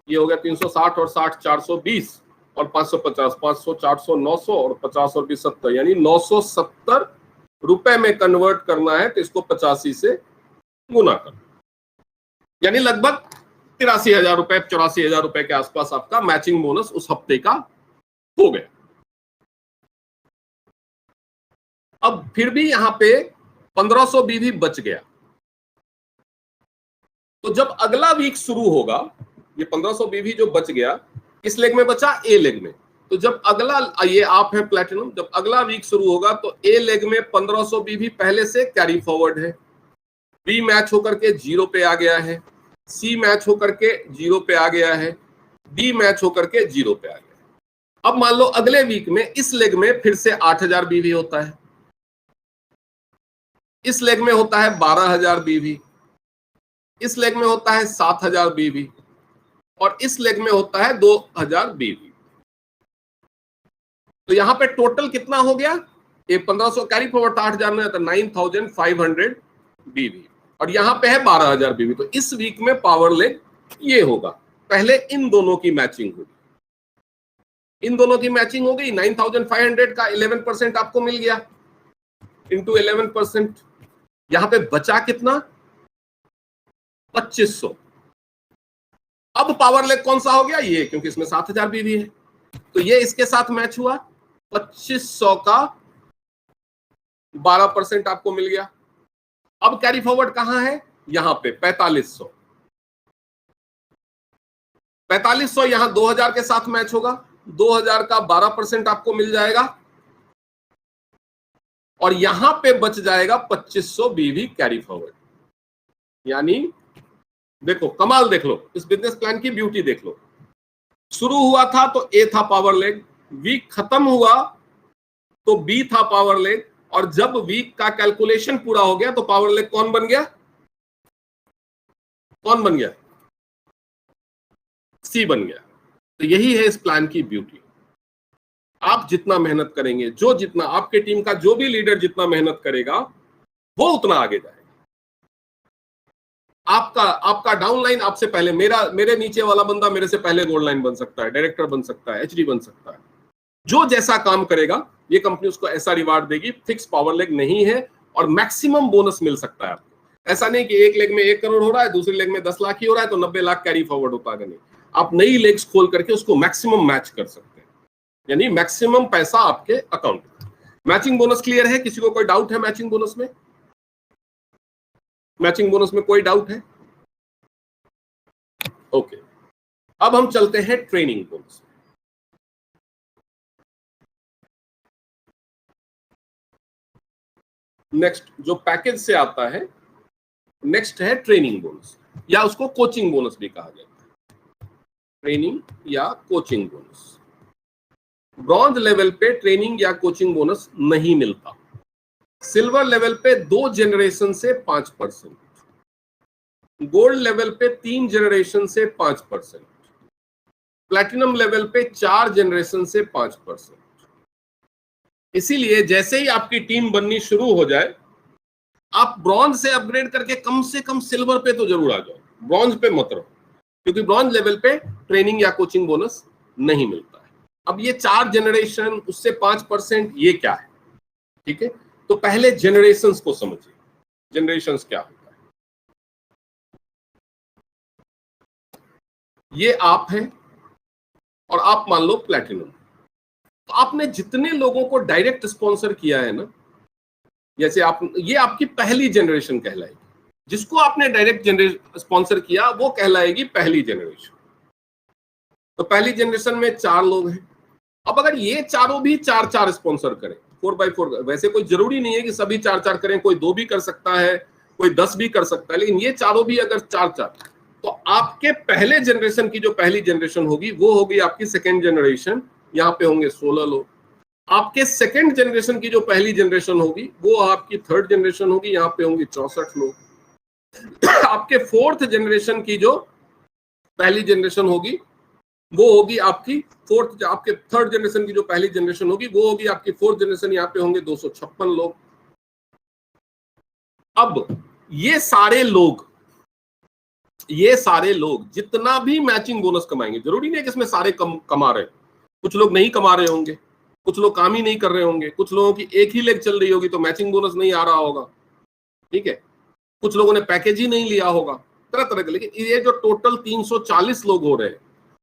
Speaker 1: ये हो गया 360 और 60 420 और 550, 500 400 900 और 50 और 20 70, यानी 970 रुपए में कन्वर्ट करना है। तो इसको 85 से गुना कर, यानी लगभग 83,000 रुपए, 84,000 रुपए के आसपास आपका मैचिंग बोनस उस हफ्ते का हो गया। अब फिर भी यहां पे 1,500 बीवी बच गया। तो जब अगला वीक शुरू होगा, ये 1,500 बीवी जो बच गया इस लेग में बचा, ए लेग में। तो जब अगला, ये आप है प्लैटिनम, जब अगला वीक शुरू होगा तो ए लेग में 1,500 बीवी पहले से कैरी फॉरवर्ड है, बी मैच होकर के 0 पे आ गया है, सी मैच होकर के 0 पे आ गया है, डी मैच होकर के 0 पे आ गया। अब मान लो अगले वीक में इस लेग में फिर से 8,000 बीवी होता है, इस लेग में होता है 12,000 बीवी, इस लेग में होता है 7,000 बीवी और इस लेग में होता है 2,000 बीवी। तो यहां पे टोटल कितना हो गया? ये 1,500 कैरी फॉरवर्ड 8,000 में था, 9,500 बीवी और यहां पे है 12,000 बीवी। तो इस वीक में पावर लेग ये होगा। पहले इन दोनों की मैचिंग होगी, इन दोनों की मैचिंग हो गई। 9,500 का 11% आपको मिल गया इंटू 11%। यहां पे बचा कितना? 2,500। अब पावर लेग कौन सा हो गया? ये, क्योंकि इसमें 7,000 बीवी है तो ये इसके साथ मैच हुआ। 2,500 का 12% आपको मिल गया। अब कैरी फॉरवर्ड कहां है? यहां पे 4,500। 4,500 यहां 2,000 के साथ मैच होगा, 2,000 का 12% आपको मिल जाएगा और यहां पे बच जाएगा 2,500 बीवी कैरी फॉरवर्ड। यानी देखो कमाल, देख लो इस बिजनेस प्लान की ब्यूटी देख लो। शुरू हुआ था तो ए था पावर लेग, वीक खत्म हुआ तो बी था पावर लेग, और जब वीक का कैलकुलेशन पूरा हो गया तो पावर लेग कौन बन गया? कौन बन गया? सी बन गया। तो यही है इस प्लान की ब्यूटी। आप जितना मेहनत करेंगे, जो जितना आपके टीम का जो भी लीडर जितना मेहनत करेगा वो उतना आगे जाएगा। आपका डाउनलाइन आपसे पहले, मेरे नीचे वाला बंदा मेरे से पहले गोल्ड लाइन बन सकता है, डायरेक्टर बन सकता है, एचडी बन सकता है। जो जैसा काम करेगा ये कंपनी उसको ऐसा रिवार्ड देगी। फिक्स पावर लेग नहीं है और मैक्सिमम बोनस मिल सकता है आपको। ऐसा नहीं कि एक लेग में 1 करोड़ हो रहा है, दूसरी लेग में 10 लाख ही हो रहा है तो 90 लाख कैरी फॉरवर्ड होता है। नहीं, आप नई लेग्स खोल करके उसको मैक्सिमम मैच कर सकते हैं, यानी मैक्सिमम पैसा आपके अकाउंट में। मैचिंग बोनस क्लियर है? किसी को कोई डाउट है मैचिंग बोनस में? मैचिंग बोनस में कोई डाउट है? ओके, अब हम चलते हैं ट्रेनिंग बोनस। नेक्स्ट जो पैकेज से आता है नेक्स्ट है ट्रेनिंग बोनस, या उसको कोचिंग बोनस भी कहा जाता है, ट्रेनिंग या कोचिंग बोनस। ब्रॉन्ज लेवल पे ट्रेनिंग या कोचिंग बोनस नहीं मिलता। सिल्वर लेवल पे 2 जनरेशन से 5%, गोल्ड लेवल पे 3 जनरेशन से 5%, प्लैटिनम लेवल पे 4 जनरेशन से 5%। इसीलिए जैसे ही आपकी टीम बननी शुरू हो जाए, आप ब्रॉन्ज से अपग्रेड करके कम से कम सिल्वर पे तो जरूर आ जाओ, ब्रॉन्ज पे मत रहो, क्योंकि ब्रॉन्ज लेवल पे ट्रेनिंग या कोचिंग बोनस नहीं मिलता है। अब ये 4 जनरेशन, उससे 5%, ये क्या है? ठीक है, तो पहले जनरेशंस को समझिए। जनरेशंस क्या होता है? ये आप हैं और आप मान लो प्लैटिनम, तो आपने जितने लोगों को डायरेक्ट स्पॉन्सर किया है ना, जैसे आप, ये आपकी पहली जनरेशन कहलाएगी। जिसको आपने डायरेक्ट स्पॉन्सर किया वो कहलाएगी पहली जनरेशन। तो पहली जनरेशन में 4 लोग हैं। अब अगर ये चारों भी 4-4 स्पॉन्सर करें, 4x4, वैसे कोई जरूरी नहीं है कि सभी 4-4 करें, कोई 2 भी कर सकता है, कोई 10 भी कर सकता है, लेकिन ये चारों भी अगर 4-4, तो आपके पहले जनरेशन की जो पहली जनरेशन होगी वो होगी आपकी सेकेंड जनरेशन, यहाँ पे होंगे 16 लोग। आपके सेकेंड जनरेशन की जो पहली जनरेशन होगी वो आपकी थर्ड जनरेशन होगी, यहाँ पे होंगे 64 लोग। आपके फोर्थ जनरेशन की जो पहली जनरेशन होगी वो होगी आपकी फोर्थ, आपके थर्ड जनरेशन की जो पहली जनरेशन होगी वो होगी आपकी फोर्थ जनरेशन, यहाँ पे होंगे 256 लोग। अब ये सारे लोग जितना भी मैचिंग बोनस कमाएंगे, जरूरी नहीं है कि इसमें सारे कमा रहे हैं, कुछ लोग नहीं कमा रहे होंगे, कुछ लोग काम ही नहीं कर रहे होंगे, कुछ लोगों की एक ही लेग चल रही होगी तो मैचिंग बोनस नहीं आ रहा होगा, ठीक है, कुछ लोगों ने पैकेज ही नहीं लिया होगा, तरह तरह के। लेकिन ये जो टोटल 340 लोग हो रहे हैं,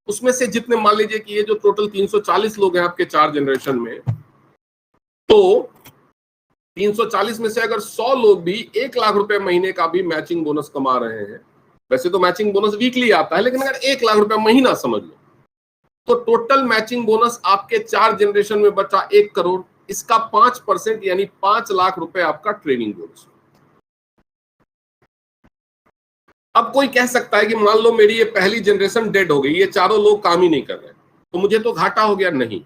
Speaker 1: उसमें से जितने, मान लीजिए कि ये जो टोटल 340 लोग हैं आपके 4 जनरेशन में, तो 340 में से अगर 100 लोग भी 1 लाख रुपए महीने का भी मैचिंग बोनस कमा रहे हैं, वैसे तो मैचिंग बोनस वीकली आता है, लेकिन अगर 1 लाख रुपए महीना समझ लो, तो टोटल मैचिंग बोनस आपके 4 जनरेशन में बचा 1 करोड़। इसका 5% यानी 5 लाख रुपए आपका ट्रेनिंग बोनस। अब कोई कह सकता है कि मान लो मेरी ये पहली जनरेशन डेड हो गई, ये चारों लोग काम ही नहीं कर रहे, तो मुझे तो घाटा हो गया। नहीं,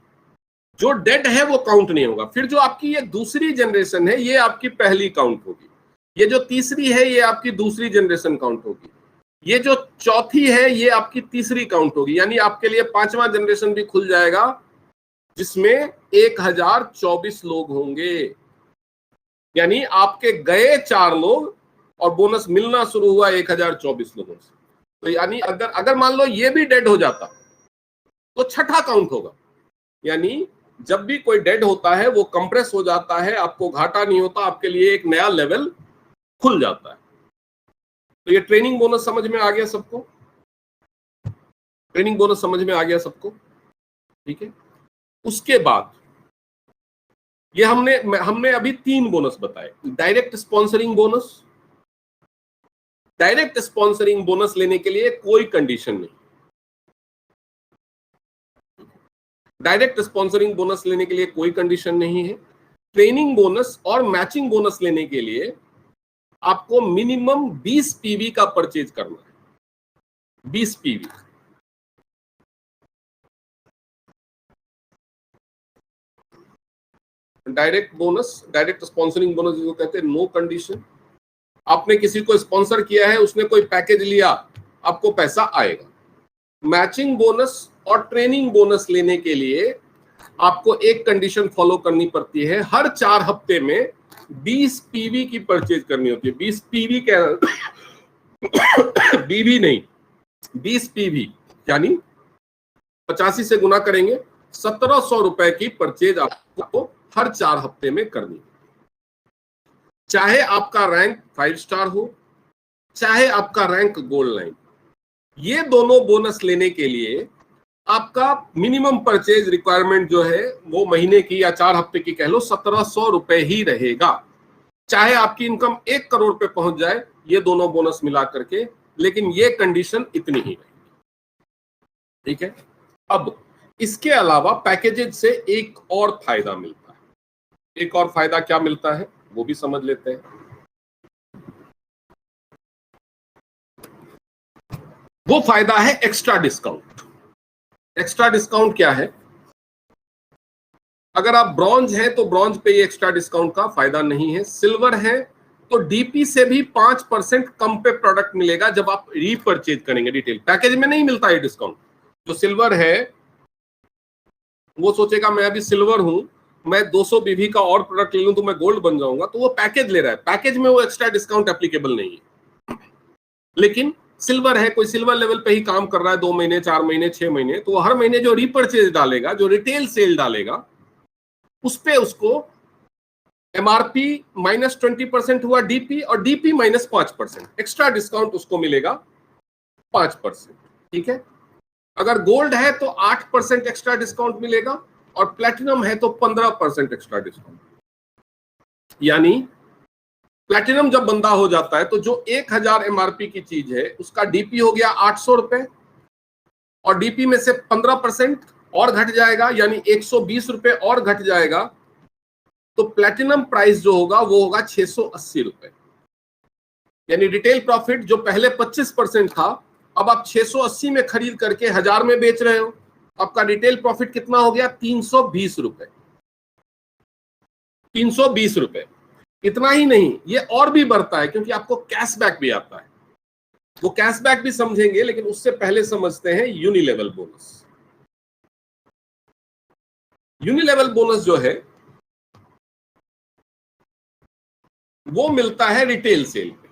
Speaker 1: जो डेड है वो काउंट नहीं होगा। फिर जो आपकी ये दूसरी जनरेशन है ये आपकी पहली काउंट होगी, ये जो तीसरी है ये आपकी दूसरी जनरेशन काउंट होगी, ये जो चौथी है ये आपकी तीसरी काउंट होगी, यानी आपके लिए 5वां जनरेशन भी खुल जाएगा जिसमें 1024 लोग होंगे। यानी आपके गए 4 लोग और बोनस मिलना शुरू हुआ 1024 लोगों से। तो यानी अगर मान लो ये भी डेड हो जाता तो छठा काउंट होगा। यानी जब भी कोई डेड होता है वो कंप्रेस हो जाता है, आपको घाटा नहीं होता, आपके लिए एक नया लेवल खुल जाता है। तो ये ट्रेनिंग बोनस समझ में आ गया सबको? ट्रेनिंग बोनस समझ में आ गया सबको? ठीक है। उसके बाद ये हमने अभी 3 बोनस बताए। Direct sponsoring bonus, direct sponsoring bonus लेने के लिए कोई कंडीशन नहीं। डायरेक्ट स्पॉन्सरिंग बोनस लेने के लिए कोई कंडीशन नहीं है। ट्रेनिंग बोनस और मैचिंग बोनस लेने के लिए आपको मिनिमम 20 पीवी का परचेज करना है। 20 PV. Direct bonus, direct sponsoring bonus जिसको कहते हैं, नो कंडीशन। आपने किसी को स्पॉन्सर किया है, उसने कोई पैकेज लिया, आपको पैसा आएगा। मैचिंग बोनस और ट्रेनिंग बोनस लेने के लिए आपको एक कंडीशन फॉलो करनी पड़ती है, हर 4 हफ्ते में 20 पीवी की परचेज करनी होती है। 20 पीवी क्या बीवी नहीं, 20 पीवी यानी 85 से गुना करेंगे, 1700 रुपए की परचेज आपको हर 4 हफ्ते में करनी है। चाहे आपका रैंक 5 स्टार हो, चाहे आपका रैंक गोल्ड लाइन। ये दोनों बोनस लेने के लिए आपका मिनिमम परचेज रिक्वायरमेंट जो है वो महीने की या 4 हफ्ते की कह लो 1700 रुपए ही रहेगा। चाहे आपकी इनकम 1 करोड़ पे पहुंच जाए, ये दोनों बोनस मिला करके, लेकिन ये कंडीशन इतनी ही रहेगी। ठीक है। अब इसके अलावा पैकेजेज से एक और फायदा मिलता है। एक और फायदा क्या मिलता है वो भी समझ लेते हैं। वो फायदा है एक्स्ट्रा डिस्काउंट। एक्स्ट्रा डिस्काउंट क्या है? अगर आप ब्रॉन्ज हैं तो ब्रॉन्ज पे ये एक्स्ट्रा डिस्काउंट का फायदा नहीं है। सिल्वर है तो डीपी से भी 5% कम पे प्रोडक्ट मिलेगा जब आप रीपरचेज करेंगे रिटेल। पैकेज में नहीं मिलता ये डिस्काउंट। जो सिल्वर है वो सोचेगा मैं अभी सिल्वर हूं, मैं 200 बीवी का और प्रोडक्ट ले लूं तो मैं गोल्ड बन जाऊंगा, तो वो पैकेज ले रहा है। पैकेज में वो एक्स्ट्रा डिस्काउंट एप्लीकेबल नहीं है। लेकिन सिल्वर है, कोई सिल्वर लेवल पे ही काम कर रहा है 2 महीने 4 महीने 6 महीने, तो वो हर महीने जो रीपरचेज डालेगा, जो रिटेल सेल डालेगा, उस पे उसको एमआरपी -20% हुआ डीपी, और डीपी -5%, एक्स्ट्रा डिस्काउंट उसको मिलेगा 5%। ठीक है। अगर गोल्ड है तो 8% एक्स्ट्रा डिस्काउंट मिलेगा, और प्लैटिनम है तो 15% एक्स्ट्रा डिस्काउंट। यानी प्लैटिनम जब बंदा हो जाता है तो जो 1000 एमआरपी की चीज है उसका डीपी हो गया 800 रुपए, और डीपी में से 15% और घट जाएगा, यानी 120 रुपए और घट जाएगा, तो प्लैटिनम प्राइस जो होगा वो होगा 680 रुपए। यानी रिटेल प्रॉफिट जो पहले 25% था, अब आप 680 में खरीद करके 1000 में बेच रहे हो, आपका रिटेल प्रॉफिट कितना हो गया? 320 रुपए। 320 रुपए। इतना ही नहीं, ये और भी बढ़ता है क्योंकि आपको कैशबैक भी आता है। वो कैशबैक भी समझेंगे, लेकिन उससे पहले समझते हैं यूनिलेवल बोनस। यूनिलेवल बोनस जो है वो मिलता है रिटेल सेल पे।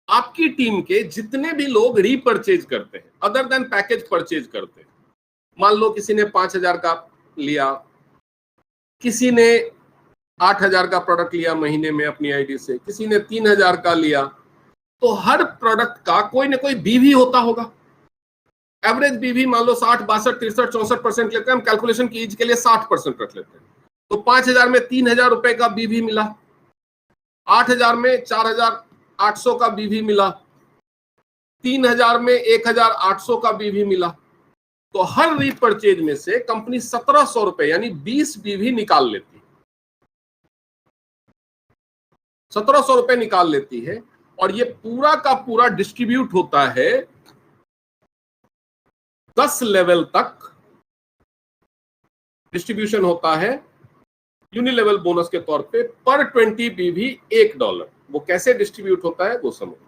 Speaker 1: आपकी टीम के जितने भी लोग रीपरचेज करते हैं, अदर देन पैकेज परचेज करते हैं, मान लो किसी ने 5000 का लिया, किसी ने 8000 का प्रोडक्ट लिया महीने में अपनी आईडी से, किसी ने 3000 का लिया, तो हर प्रोडक्ट का कोई ना कोई बीवी होता होगा। एवरेज बीवी मान लो 60, 62, 63, 64% लेते हैं, हम कैलकुलेशन की ईज के लिए 60% रख लेते हैं। तो 5000 में 3000 रुपए का बीवी मिला, 8000 में 4800 का बीवी मिला, 3000 में 1800 का बीवी मिला। तो हर रीपरचेज में से कंपनी 1700 रुपए यानी 20 बीवी निकाल लेती है। 1700 रुपए निकाल लेती है, और ये पूरा का पूरा डिस्ट्रीब्यूट होता है 10 लेवल तक। डिस्ट्रीब्यूशन होता है यूनिलेवल बोनस के तौर पे पर 20 बीवी $1। वो कैसे डिस्ट्रीब्यूट होता है वो समझो।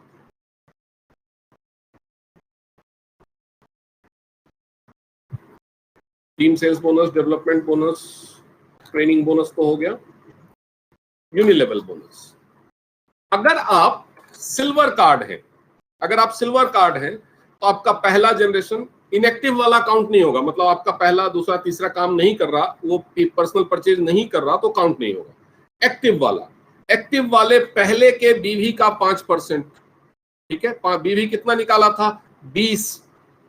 Speaker 1: Team sales bonus, development bonus, training bonus तो हो गया। यूनिलेवल बोनस, अगर आप सिल्वर कार्ड है, अगर आप सिल्वर कार्ड है तो आपका पहला जनरेशन इनएक्टिव वाला काउंट नहीं होगा। मतलब आपका पहला दूसरा तीसरा काम नहीं कर रहा, वो पर्सनल परचेज नहीं कर रहा, तो काउंट नहीं होगा। एक्टिव वाला, एक्टिव वाले पहले के बीवी का 5%। ठीक है, बीवी कितना निकाला था? 20,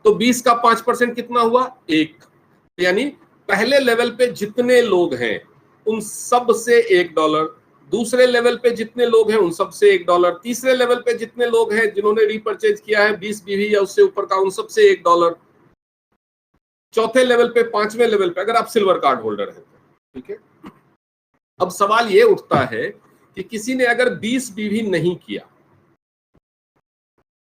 Speaker 1: तो 20 का 5% कितना हुआ? 1। यानी पहले लेवल पे जितने लोग हैं उन सब से $1, दूसरे लेवल पे जितने लोग हैं उन सब से $1, तीसरे लेवल पे जितने लोग हैं जिन्होंने रीपरचेज किया है 20 बीवी या उससे ऊपर का, उन सब से $1, चौथे लेवल पे, पांचवें लेवल पे, अगर आप सिल्वर कार्ड होल्डर हैं। ठीक है, अब सवाल ये उठता है कि किसी ने अगर 20 बीवी नहीं किया,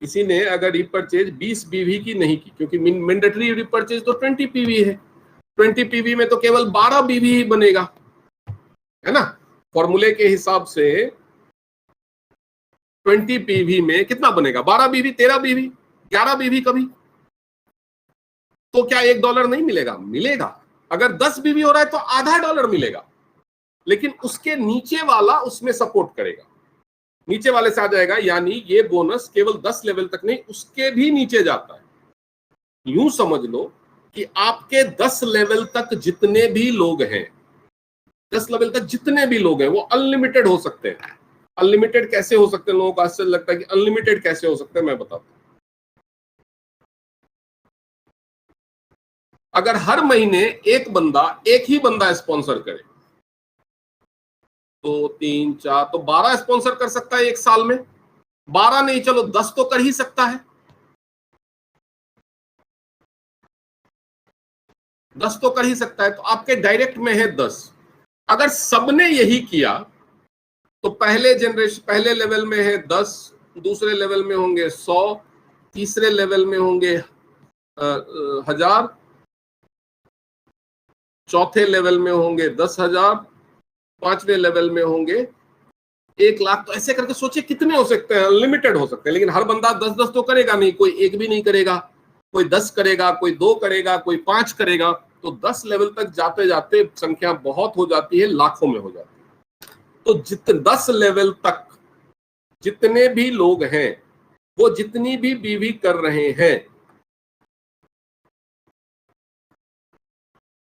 Speaker 1: किसी ने अगर रिपरचेज 20 बीवी की नहीं की, क्योंकि मैंडेटरी रिपरचेज तो 20 पीवी है, 20 पीवी में तो केवल 12 बीवी ही बनेगा, है ना। फॉर्मूले के हिसाब से 20 पीवी में कितना बनेगा? 12 बीवी, 13 बीवी, 11 बीवी कभी। तो क्या $1 नहीं मिलेगा? मिलेगा। अगर 10 बीवी हो रहा है तो आधा $1 मिलेगा, लेकिन उसके नीचे वाला उसमें सपोर्ट करेगा, नीचे वाले से आ जाएगा। यानी ये बोनस केवल 10 लेवल तक नहीं, उसके भी नीचे जाता है। यूं समझ लो कि आपके 10 लेवल तक जितने भी लोग हैं, 10 लेवल तक जितने भी लोग हैं वो अनलिमिटेड हो सकते हैं। अनलिमिटेड कैसे हो सकते हैं? लोगों को आश्चर्य लगता है कि अनलिमिटेड कैसे हो सकते हैं, मैं बताता हूं। अगर हर महीने एक ही बंदा स्पॉन्सर करे, 2, 3, 4, तो 12 स्पॉन्सर कर सकता है एक साल में। 12 नहीं, चलो 10 तो कर ही सकता है, 10 तो कर ही सकता है। तो आपके डायरेक्ट में है 10। अगर सबने यही किया तो पहले लेवल में है 10, दूसरे लेवल में होंगे 100, तीसरे लेवल में होंगे 1000, चौथे लेवल में होंगे 10,000, पांचवें लेवल में होंगे 1,00,000। तो ऐसे करके सोचिए कितने हो सकते हैं, अनलिमिटेड हो सकते हैं। लेकिन हर बंदा 10-10 तो करेगा नहीं, कोई एक भी नहीं करेगा, कोई 10 करेगा, कोई 2 करेगा, कोई 5 करेगा। तो 10 लेवल तक जाते जाते संख्या बहुत हो जाती है, लाखों में हो जाती है। तो 10 लेवल तक जितने भी लोग हैं, वो जितनी भी बीवी कर रहे हैं,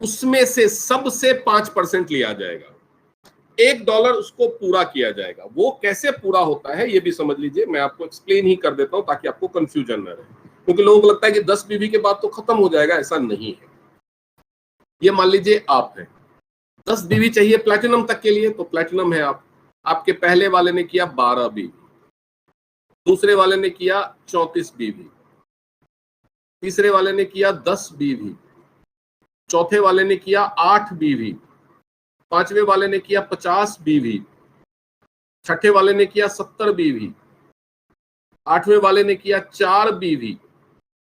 Speaker 1: उसमें से सबसे 5% लिया जाएगा। $1 उसको पूरा किया जाएगा। वो कैसे पूरा होता है ये भी समझ लीजिए, मैं आपको एक्सप्लेन ही कर देता हूं ताकि आपको कंफ्यूजन न रहे। क्योंकि लोगों को लगता है कि 10 बीवी के बाद तो खत्म हो जाएगा, ऐसा नहीं है। ये मान लीजिए आप हैं, 10 बीवी चाहिए प्लैटिनम तक के लिए, तो प्लैटिनम है आप, आपके पहले वाले ने किया 12 बीवी, दूसरे वाले ने किया 34 बीवी, तीसरे वाले ने किया 10 बीवी, चौथे वाले ने किया 8 बीवी, पांचवें वाले ने किया 50 बीवी, छठे वाले ने किया 70 बीवी, आठवें वाले ने किया 4 बीवी।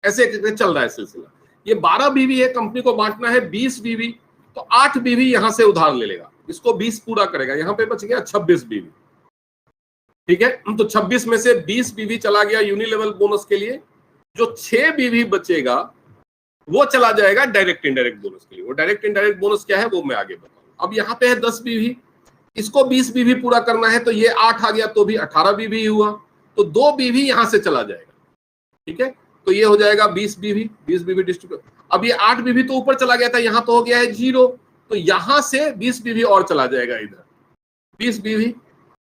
Speaker 1: ऐसे चल रहा है सिलसिला। ये 12 बीवी है, कंपनी को बांटना है 20 बीवी, तो 8 बीवी यहां से उधार ले लेगा, इसको 20 पूरा करेगा, यहां पे बच गया 26 बीवी। ठीक है, तो 26 में से 20 बीवी चला गया यूनिलेवल बोनस के लिए। जो 6 बीवी बचेगा वो चला जाएगा डायरेक्ट इनडायरेक्ट बोनस के लिए। वो डायरेक्ट इनडायरेक्ट बोनस क्या है वो मैं आगे बताऊं। अब यहाँ पे है 10 बीवी, इसको 20 बीवी पूरा करना है, तो ये 8 आ गया तो भी 18 बीवी हुआ, तो 2 बीवी यहां से चला जाएगा। ठीक है, तो ये हो जाएगा 20 बीवी, 20 बीवी डिस्ट्रीब्यूट। अब ये 8 बीवी तो ऊपर चला गया था, यहां तो हो गया है 0, तो यहां से 20 बीवी और चला जाएगा इधर, 20 बीवी।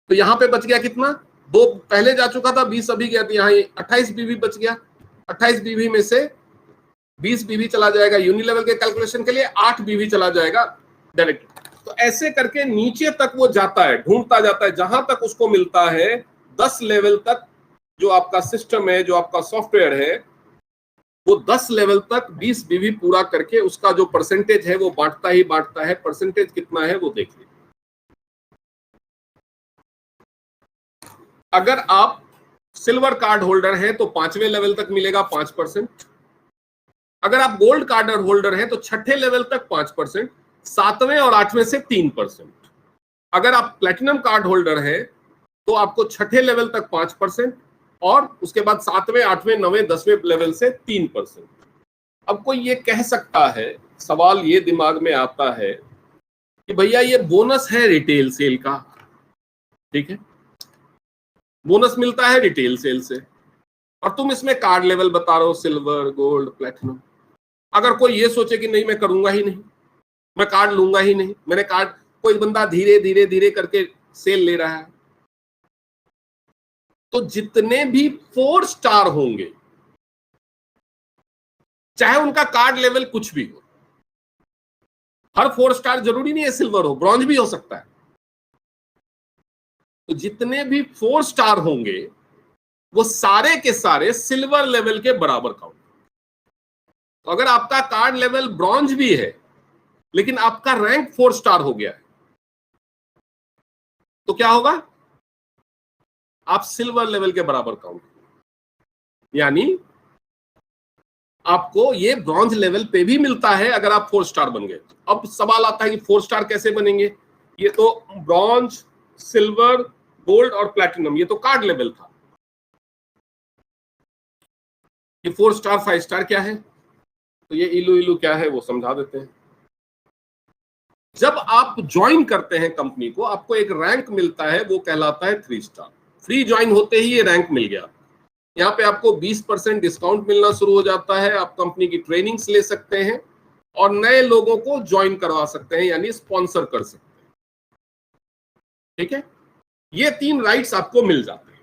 Speaker 1: तो यहां पे बच गया कितना, 2 पहले जा चुका था, 20 अभी गया, तो यहाँ 28 बीवी बच गया। 28 बीवी में से 20 बीवी चला जाएगा यूनिलेवल के कैलकुलेशन के लिए, 8 बीवी चला जाएगा डायरेक्ट। तो ऐसे करके नीचे तक वो जाता है, ढूंढता जाता है, जहां तक उसको मिलता है 10 लेवल तक। जो आपका सिस्टम है, जो आपका सॉफ्टवेयर है, वो 10 लेवल तक 20 बीवी पूरा करके उसका जो परसेंटेज है वो बांटता ही बांटता है। परसेंटेज कितना है वो देख लीजिए। अगर आप सिल्वर कार्ड होल्डर हैं तो 5वें लेवल तक मिलेगा 5%। अगर आप गोल्ड कार्ड होल्डर हैं तो 6ठे लेवल तक 5%, 7वें और 8वें से 3%। अगर आप प्लैटिनम कार्ड होल्डर हैं तो आपको 6ठे लेवल तक 5% और उसके बाद 7वें, 8वें, 9वें, 10वें लेवल से 3%। अब कोई ये कह सकता है, सवाल ये दिमाग में आता है कि भैया ये बोनस है रिटेल सेल का, ठीक है, बोनस मिलता है रिटेल सेल से, और तुम इसमें कार्ड लेवल बता रहे हो, सिल्वर, गोल्ड, प्लैटिनम। अगर कोई ये सोचे कि नहीं मैं करूंगा ही नहीं, मैं कार्ड लूंगा ही नहीं, मैंने कार्ड, कोई बंदा धीरे धीरे धीरे करके सेल ले रहा है, तो जितने भी 4 स्टार होंगे, चाहे उनका कार्ड लेवल कुछ भी हो, हर 4 स्टार जरूरी नहीं है सिल्वर हो, ब्रॉन्ज भी हो सकता है, तो जितने भी 4 स्टार होंगे वो सारे के सारे सिल्वर लेवल के बराबर काउंट। तो अगर आपका कार्ड लेवल ब्रॉन्ज भी है लेकिन आपका रैंक 4 स्टार हो गया है, तो क्या होगा, आप सिल्वर लेवल के बराबर काउंट, यानी आपको ये ब्रॉन्ज लेवल पे भी मिलता है अगर आप 4 स्टार बन गए। अब सवाल आता है कि 4 स्टार कैसे बनेंगे। ये तो ब्रॉन्ज, सिल्वर, गोल्ड और प्लैटिनम, ये तो कार्ड लेवल था। ये 4 स्टार 5 स्टार क्या है, तो ये इलू इलू क्या है वो समझा देते हैं। जब आप ज्वाइन करते हैं कंपनी को, आपको एक रैंक मिलता है, वो कहलाता है 3 स्टार। फ्री ज्वाइन होते ही ये रैंक मिल गया। यहाँ पे आपको 20% डिस्काउंट मिलना शुरू हो जाता है, आप कंपनी की ट्रेनिंग्स ले सकते हैं और नए लोगों को ज्वाइन करवा सकते हैं, यानी स्पॉन्सर कर सकते हैं। ठीक है, ये 3 राइट्स आपको मिल जाते हैं।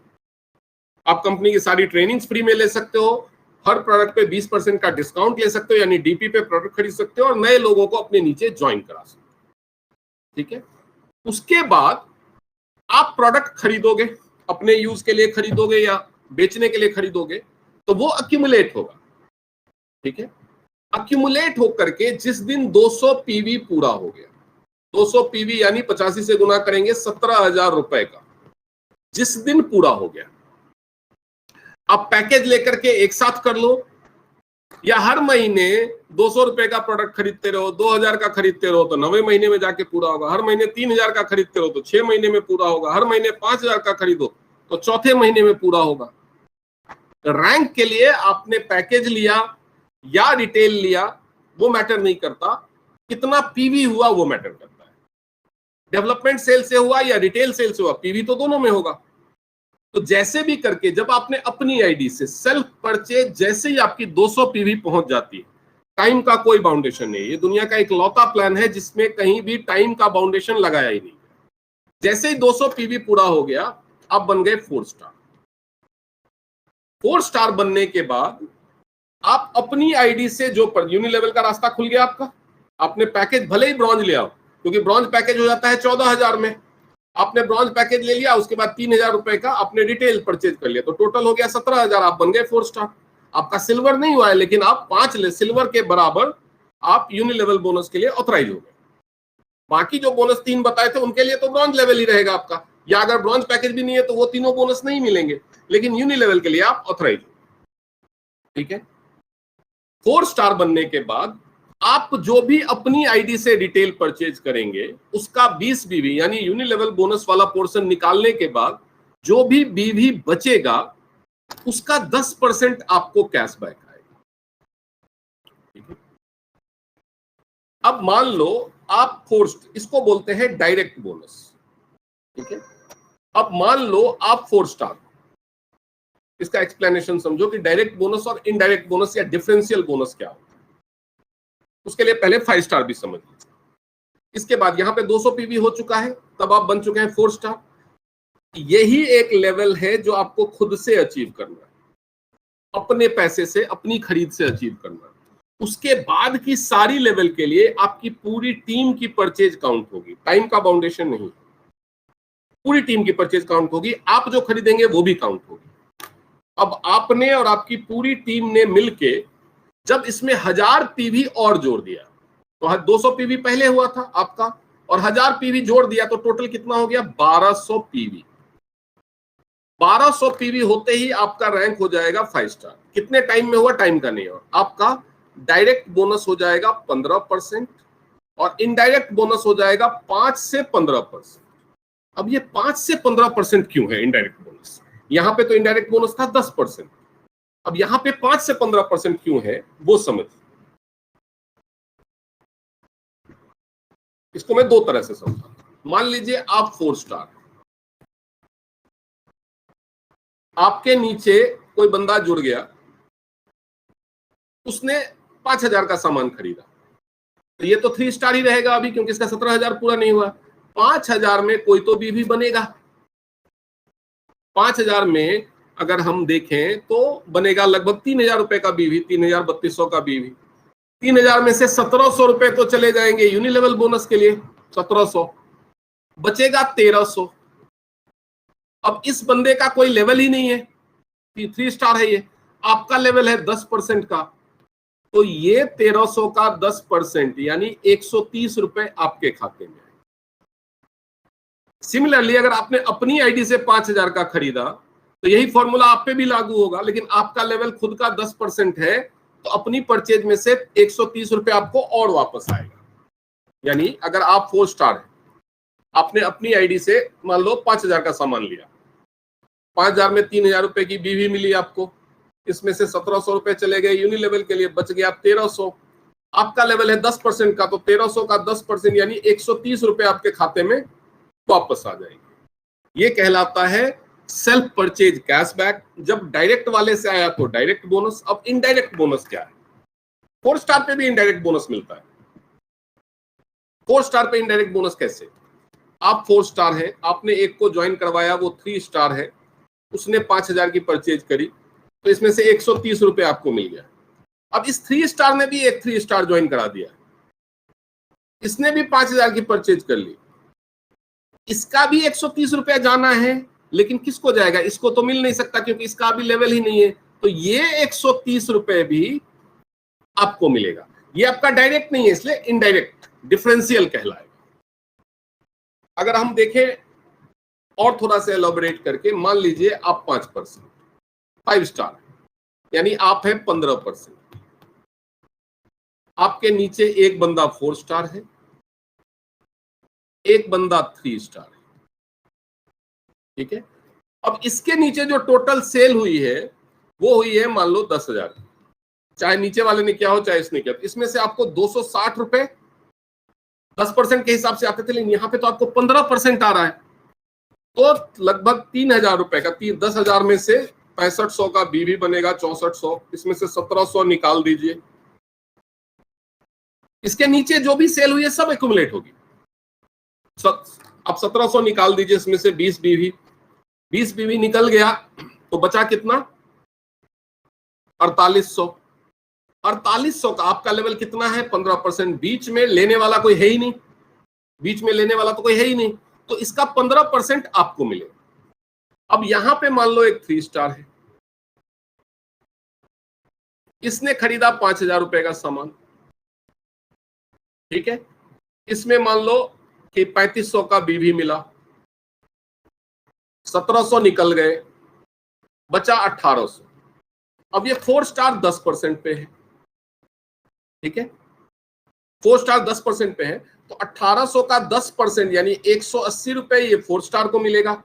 Speaker 1: आप कंपनी की सारी ट्रेनिंग्स फ्री में ले सकते हो, हर प्रोडक्ट पे 20% का डिस्काउंट ले सकते हो, यानी डीपी पे प्रोडक्ट खरीद सकते हो और नए लोगों को अपने नीचे ज्वाइन करा सकते हो। ठीक है, उसके बाद आप प्रोडक्ट खरीदोगे, अपने यूज के लिए खरीदोगे या बेचने के लिए खरीदोगे, तो वो अक्यूमुलेट होगा। ठीक है, अक्यूमुलेट होकर के जिस दिन 200 पीवी पूरा हो गया, 200 पीवी यानी 85 से गुना करेंगे 17,000 रुपए का, जिस दिन पूरा हो गया, आप पैकेज लेकर के एक साथ कर लो, या हर महीने 200 रुपए का प्रोडक्ट खरीदते रहो, 2000 का खरीदते रहो तो 9वें महीने में जाके पूरा होगा, हर महीने 3000 का खरीदते रहो तो 6 महीने में पूरा होगा, हर महीने 5000 का खरीदो तो चौथे महीने में पूरा होगा। रैंक के लिए आपने पैकेज लिया या रिटेल लिया वो मैटर नहीं करता, कितना पीवी हुआ वो मैटर करता है। डेवलपमेंट सेल से हुआ या रिटेल सेल से हुआ, पीवी तो दोनों में होगा। तो जैसे भी करके जब आपने अपनी आईडी से सेल्फ परचेज, जैसे ही आपकी 200 पीवी पहुंच जाती है, टाइम का कोई बाउंडेशन नहीं, ये दुनिया का एक लौता प्लान है जिसमें कहीं भी टाइम का बाउंडेशन लगाया ही नहीं। जैसे ही 200 पीवी पूरा हो गया, आप बन गए 4 स्टार। 4 स्टार बनने के बाद आप अपनी आईडी से जो यूनिलेवल का रास्ता खुल गया आपका, आपने पैकेज भले ही ब्रॉन्ज ले आओ, क्योंकि ब्रॉन्ज पैकेज हो जाता है 14,000 में, आपने ब्रॉन्ज पैकेज ले लिया, उसके बाद 3,000 रुपए का आपने रिटेल परचेज कर लिया, तो टोटल हो गया 17,000, आप बन गए 4 स्टार। आपका सिल्वर नहीं हुआ है, लेकिन आप 5 सिल्वर के बराबर आप यूनिलेवल बोनस के लिए ऑथराइज हो गए। बाकी जो बोनस 3 बताए थे उनके लिए तो ब्रॉन्ज लेवल ही रहेगा आपका, या अगर ब्रॉन्ज पैकेज भी नहीं है तो वो तीनों बोनस नहीं मिलेंगे, लेकिन यूनिलेवल के लिए आप ऑथराइज हो। ठीक है, 4 स्टार बनने के बाद आप जो भी अपनी आईडी से रिटेल परचेज करेंगे उसका 20 बीवी यानी यूनिलेवल बोनस वाला पोर्शन निकालने के बाद जो भी बीवी बचेगा उसका 10% आपको कैशबैक आएगा। ठीक है, अब मान लो आप इसको बोलते हैं डायरेक्ट बोनस। ठीक है, अब मान लो आप 4 स्टार, इसका एक्सप्लेनेशन समझो कि डायरेक्ट बोनस और इनडायरेक्ट बोनस या डिफरेंशियल बोनस क्या होता है। उसके लिए पहले 5 स्टार भी समझ लीजिए। इसके बाद यहां पे 200 पीवी हो चुका है, तब आप बन चुके हैं 4 स्टार। यही एक लेवल है जो आपको खुद से अचीव करना है, अपने पैसे से, अपनी खरीद से अचीव करना है। उसके बाद की सारी लेवल के लिए आपकी पूरी टीम की परचेज काउंट होगी, टाइम का बाउंडेशन नहीं, पूरी टीम की परचेज काउंट होगी, आप जो खरीदेंगे वो भी काउंट होगी। अब आपने और आपकी पूरी टीम ने मिलके जब इसमें 1000 पीवी और जोड़ दिया, तो 200 पीवी पहले हुआ था आपका, और 1000 पीवी जोड़ दिया तो टोटल कितना हो गया, 1200 पीवी। 1200 पीवी होते ही आपका रैंक हो जाएगा 5 स्टार। कितने टाइम में हुआ, टाइम का नहीं हुआ। आपका डायरेक्ट बोनस हो जाएगा 15% और इनडायरेक्ट बोनस हो जाएगा 5 से 15%। अब ये 5 से 15% क्यों है इनडायरेक्ट बोनस? यहां पे तो इनडायरेक्ट बोनस था 10%, अब यहां पे 5 से 15% क्यों है वो समझ। इसको मैं 2 तरह से समझा। मान लीजिए आप 4 स्टार, आपके नीचे कोई बंदा जुड़ गया, उसने 5,000 का सामान खरीदा, तो ये तो 3 स्टार ही रहेगा अभी, क्योंकि इसका 17,000 पूरा नहीं हुआ। 5,000 में कोई तो बीवी बनेगा, 5,000 में अगर हम देखें तो बनेगा लगभग 3,000 रुपए का बीवी, 3,3200 का बीवी। 3,000 में से 1,700 रुपए तो चले जाएंगे यूनिलेवल बोनस के लिए, 1,700 बचेगा 1,300। अब इस बंदे का कोई लेवल ही नहीं है, 3 स्टार है, ये आपका लेवल है 10% का, तो ये 1,300 का 10% यानी 130 रुपए आपके खाते में। सिमिलरली अगर आपने अपनी आईडी से 5,000 का खरीदा तो यही फॉर्मूला आप पे भी लागू होगा, लेकिन आपका लेवल खुद का 10% है, तो अपनी परचेज में से 130 रुपए आपको और वापस आएगा। यानी अगर आप 4 स्टार है, आपने अपनी आईडी से मान लो 5,000 का सामान लिया, 5,000 में 3,000 रुपए की बीवी मिली आपको, इसमें से 1,700 रुपए चले गए यूनिलेवल के लिए, बच गया 1,300। आपका लेवल है 10% का, तो 1,300 का 10% यानी 130 रुपए आपके खाते में वापस आ जाएंगे। ये कहलाता है सेल्फ परचेज कैशबैक। जब डायरेक्ट वाले से आया तो डायरेक्ट बोनस। अब इनडायरेक्ट बोनस क्या है? 4 स्टार पे भी इनडायरेक्ट बोनस मिलता है। 4 स्टार पे इनडायरेक्ट बोनस कैसे? आप 4 स्टार है, आपने एक को ज्वाइन करवाया, वो 3 स्टार है, उसने 5,000 की परचेज करी, तो इसमें से 130 रुपए आपको मिल गया। अब इस 3 स्टार ने भी एक 3 स्टार ज्वाइन करा दिया, इसने भी 5,000 की परचेज कर ली, इसका भी 130 रुपया जाना है, लेकिन किसको जाएगा? इसको तो मिल नहीं सकता क्योंकि इसका भी लेवल ही नहीं है, तो ये 130 रुपए भी आपको मिलेगा। ये आपका डायरेक्ट नहीं है, इसलिए इनडायरेक्ट डिफरेंशियल कहलाएगा। अगर हम देखें और थोड़ा सा एलोबरेट करके मान लीजिए आप 5%, 5 स्टार, यानी आप है 15%। आपके नीचे एक बंदा 4 स्टार है, एक बंदा 3 स्टार है, ठीक है। अब इसके नीचे जो टोटल सेल हुई है वो हुई है मान लो 10,000, चाहे नीचे वाले ने क्या हो चाहे इसने क्या, इसमें से आपको 260 रुपए 10% के हिसाब से आते थे, लेकिन यहां पे तो आपको 15% आ रहा है, तो लगभग 3,000 रुपए का, 10,000 में से 6500 का बीवी बनेगा 6400, इसमें से 1700 निकाल दीजिए। इसके नीचे जो भी सेल हुई है सब एक्यूमुलेट होगी। अब 1700 निकाल दीजिए, इसमें से 20 बीवी निकल गया, तो बचा कितना? 4800। 4800 का आपका लेवल कितना है? 15%। बीच में लेने वाला कोई है ही नहीं, बीच में लेने वाला तो कोई है ही नहीं, तो इसका 15% आपको मिले। अब यहां पे मान लो एक 3 स्टार है, इसने खरीदा 5,000 रुपए का सामान, ठीक है। इसमें मान लो कि 3500 का बीवी मिला, 1700 निकल गए, बचा 1800। अब ये 4 स्टार 10% पे है, ठीक है। 4 स्टार 10% पे है, तो 1800 का 10% यानी 180 रुपए ये 4 स्टार को मिलेगा।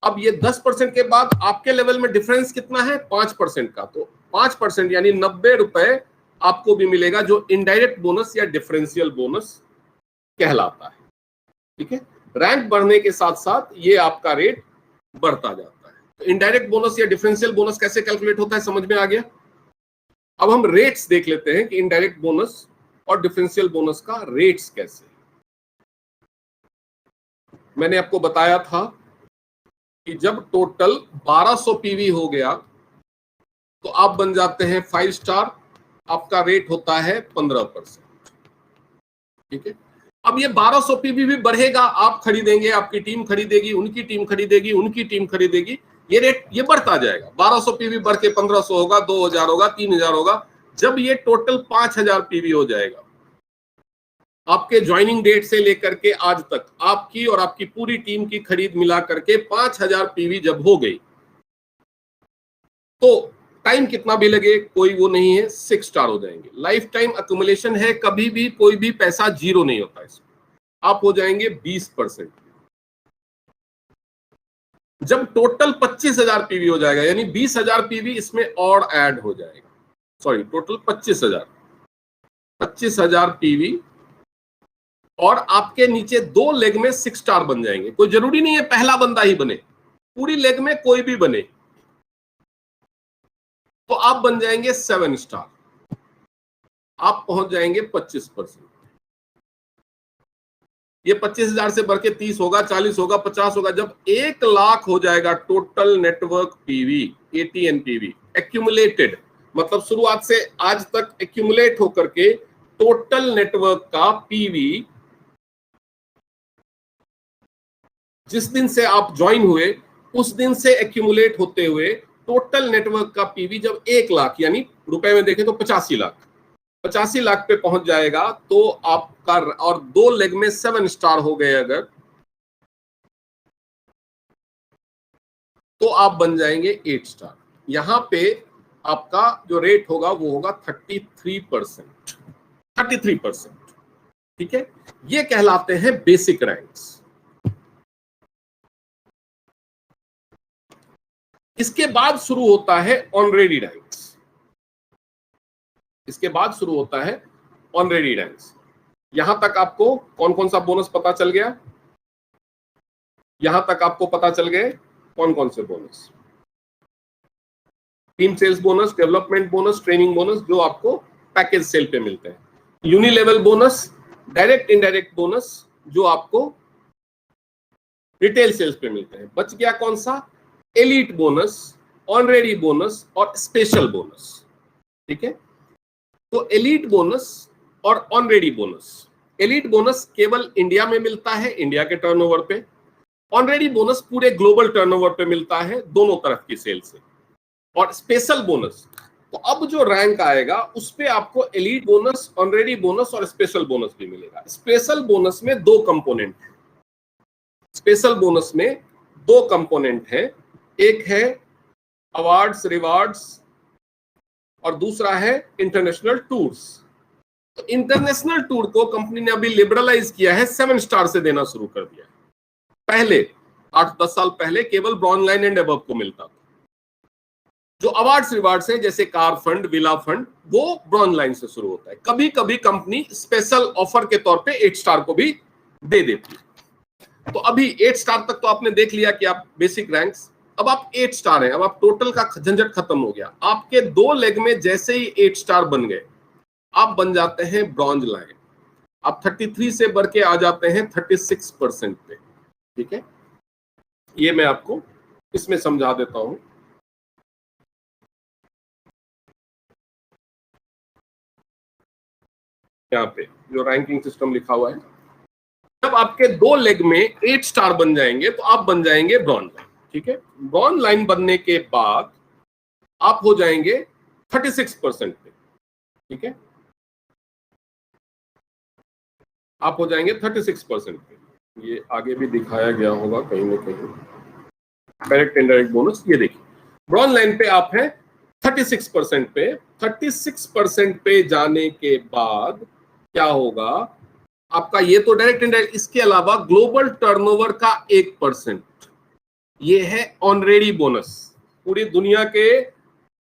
Speaker 1: अब ये 10% के बाद आपके लेवल में डिफरेंस कितना है? 5% का, तो 5% यानी 90 रुपए आपको भी मिलेगा, जो इनडायरेक्ट बोनस या डिफरेंशियल बोनस कहलाता है, ठीक है। रैंक बढ़ने के साथ साथ ये आपका रेट बढ़ता जाता है। तो इनडायरेक्ट बोनस या डिफरेंशियल बोनस कैसे कैलकुलेट होता है, समझ में आ गया। अब हम रेट्स देख लेते हैं कि इनडायरेक्ट बोनस और डिफरेंशियल बोनस का रेट्स कैसे। मैंने आपको बताया था कि जब टोटल 1200 पीवी हो गया तो आप बन जाते हैं 5 स्टार, आपका रेट होता है 15%, ठीक है। अब ये 1200 पीवी भी बढ़ेगा, आप खरीदेंगे, आपकी टीम खरीदेगी, उनकी टीम खरीदेगी, उनकी टीम खरीदेगी, ये रेट ये बढ़ता जाएगा। 1200 पीवी बढ़ के 1500 होगा, 2000 होगा, 3000 होगा। जब ये टोटल 5000 पीवी हो जाएगा, आपके ज्वाइनिंग डेट से लेकर के आज तक आपकी और आपकी पूरी टीम की खरीद मिला करके 5000 पीवी जब हो गई, तो टाइम कितना भी लगे कोई वो नहीं है, 6 स्टार हो जाएंगे। लाइफ टाइम अक्यूमुलेशन है, कभी भी कोई भी पैसा जीरो नहीं होता इसमें, आप हो जाएंगे 20%। जब टोटल 25,000 पीवी हो जाएगा, यानी 20,000 पीवी इसमें और ऐड हो जाएगा, सॉरी टोटल 25,000 पीवी, और आपके नीचे 2 लेग में 6 स्टार बन जाएंगे। कोई जरूरी नहीं है पहला बंदा ही बने, पूरी लेग में कोई भी बने, तो आप बन जाएंगे 7 स्टार, आप पहुंच जाएंगे 25%। ये 25,000 से बढ़ के 30 होगा, 40 होगा, 50 होगा। जब 1 लाख हो जाएगा total network PV, ATN PV accumulated, मतलब शुरुआत से आज तक एक्यूमुलेट होकर के टोटल नेटवर्क का पीवी, जिस दिन से आप ज्वाइन हुए उस दिन से एक्यूमुलेट होते हुए टोटल नेटवर्क का पीवी जब 1 लाख यानी रुपए में देखें तो 85 लाख पे पहुंच जाएगा, तो आपका, और 2 लेग में 7 स्टार हो गए अगर, तो आप बन जाएंगे 8 स्टार। यहां पे आपका जो रेट होगा वो होगा 33%, 33%, ठीक है। ये कहलाते हैं बेसिक रैंक्स। इसके बाद शुरू होता है ऑनरेडी रैंक्स, इसके बाद शुरू होता है ऑनरेडी रैंक्स। यहां तक आपको कौन कौन सा बोनस पता चल गया? यहां तक आपको पता चल गए कौन कौन से bonus? Team sales bonus, development bonus, training bonus, जो आपको पैकेज सेल पे मिलते हैं, unilevel bonus, direct indirect bonus, जो आपको रिटेल सेल्स पे मिलते हैं। बच गया कौन सा? एलीट बोनस, ऑनरेडी बोनस और स्पेशल बोनस, ठीक है। तो एलीट बोनस और ऑनरेडी बोनस, एलीट बोनस केवल इंडिया में मिलता है, इंडिया के टर्नओवर पे। ऑनरेडी बोनस पूरे ग्लोबल टर्नओवर पे मिलता है, दोनों तरफ की सेल से। और स्पेशल बोनस, तो अब जो रैंक आएगा उस पे आपको एलीट बोनस, ऑनरेडी बोनस और स्पेशल बोनस भी मिलेगा। स्पेशल बोनस में 2 कंपोनेंट है। स्पेशल बोनस में दो कंपोनेंट है, एक है अवार्ड्स रिवार्ड्स और दूसरा है इंटरनेशनल टूर्स। तो इंटरनेशनल टूर को कंपनी ने अभी लिबरलाइज किया है, 7 स्टार से देना शुरू कर दिया है। पहले 8-10 साल पहले केवल ब्रॉन्ज लाइन एंड अबव को मिलता था। जो अवार्ड्स रिवार्ड्स है जैसे कार फंड, विला फंड, वो ब्रॉन्ज लाइन से शुरू होता है। कभी कभी कंपनी स्पेशल ऑफर के तौर पे 8 स्टार को भी दे देती है। तो अभी 8 स्टार तक तो आपने देख लिया कि आप बेसिक रैंक्स, अब आप 8 स्टार हैं, अब आप टोटल का झंझट खत्म हो गया। आपके 2 लेग में जैसे ही 8 स्टार बन गए, आप बन जाते हैं ब्रॉन्ज लाइन। आप 33 से बढ़ के आ जाते हैं 36% पे। ठीक है, ये मैं आपको इसमें समझा देता हूं। यहाँ पे जो रैंकिंग सिस्टम लिखा हुआ है, जब आपके 2 लेग में 8 स्टार बन जाएंगे तो आप बन जाएंगे ब्रॉन्ज लाइन। ठीक है, ब्रॉन्ज लाइन बनने के बाद आप हो जाएंगे 36% पे। ठीक है, आप हो जाएंगे 36% पे। ये आगे भी दिखाया गया होगा कहीं ना कहीं, डायरेक्ट इनडायरेक्ट बोनस। ये देखिए, ब्रॉन्ज लाइन पे आप हैं 36% पे। 36% पे जाने के बाद क्या होगा आपका, ये तो डायरेक्ट इनडायरेक्ट, इसके अलावा ग्लोबल टर्नओवर का 1%, ये है ऑनरेडी बोनस। पूरी दुनिया के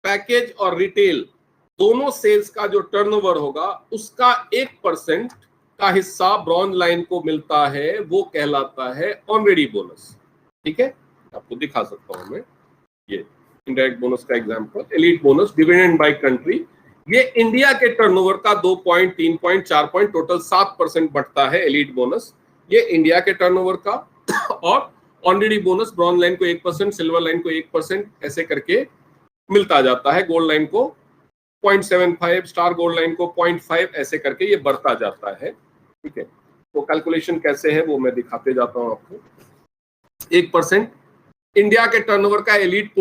Speaker 1: पैकेज और रिटेल दोनों सेल्स का जो टर्नओवर होगा उसका 1% का हिस्सा ब्रॉन्ज लाइन को मिलता है, वो कहलाता है ऑनरेडी बोनस। ठीक है, आपको दिखा सकता हूं मैं ये इनडायरेक्ट बोनस का example. Elite bonus dividend by country, ये इंडिया के टर्नओवर का 2 पॉइंट, 3 पॉइंट, 4 पॉइंट, टोटल 7% बढ़ता है एलीट बोनस, ये इंडिया के टर्नओवर का। और ऑनरेडी बोनस ब्रॉन्ज लाइन को 1%, सिल्वर लाइन को 1%, ऐसे करके मिलता जाता है। गोल्ड लाइन को 0.75, स्टार गोल्ड लाइन को 0.5, ऐसे करके ये बढ़ता जाता है। ठीक है, तो कैलकुलेशन कैसे है वो मैं दिखाते जाता हूं आपको। 1% इंडिया के टर्नओवर का एलीट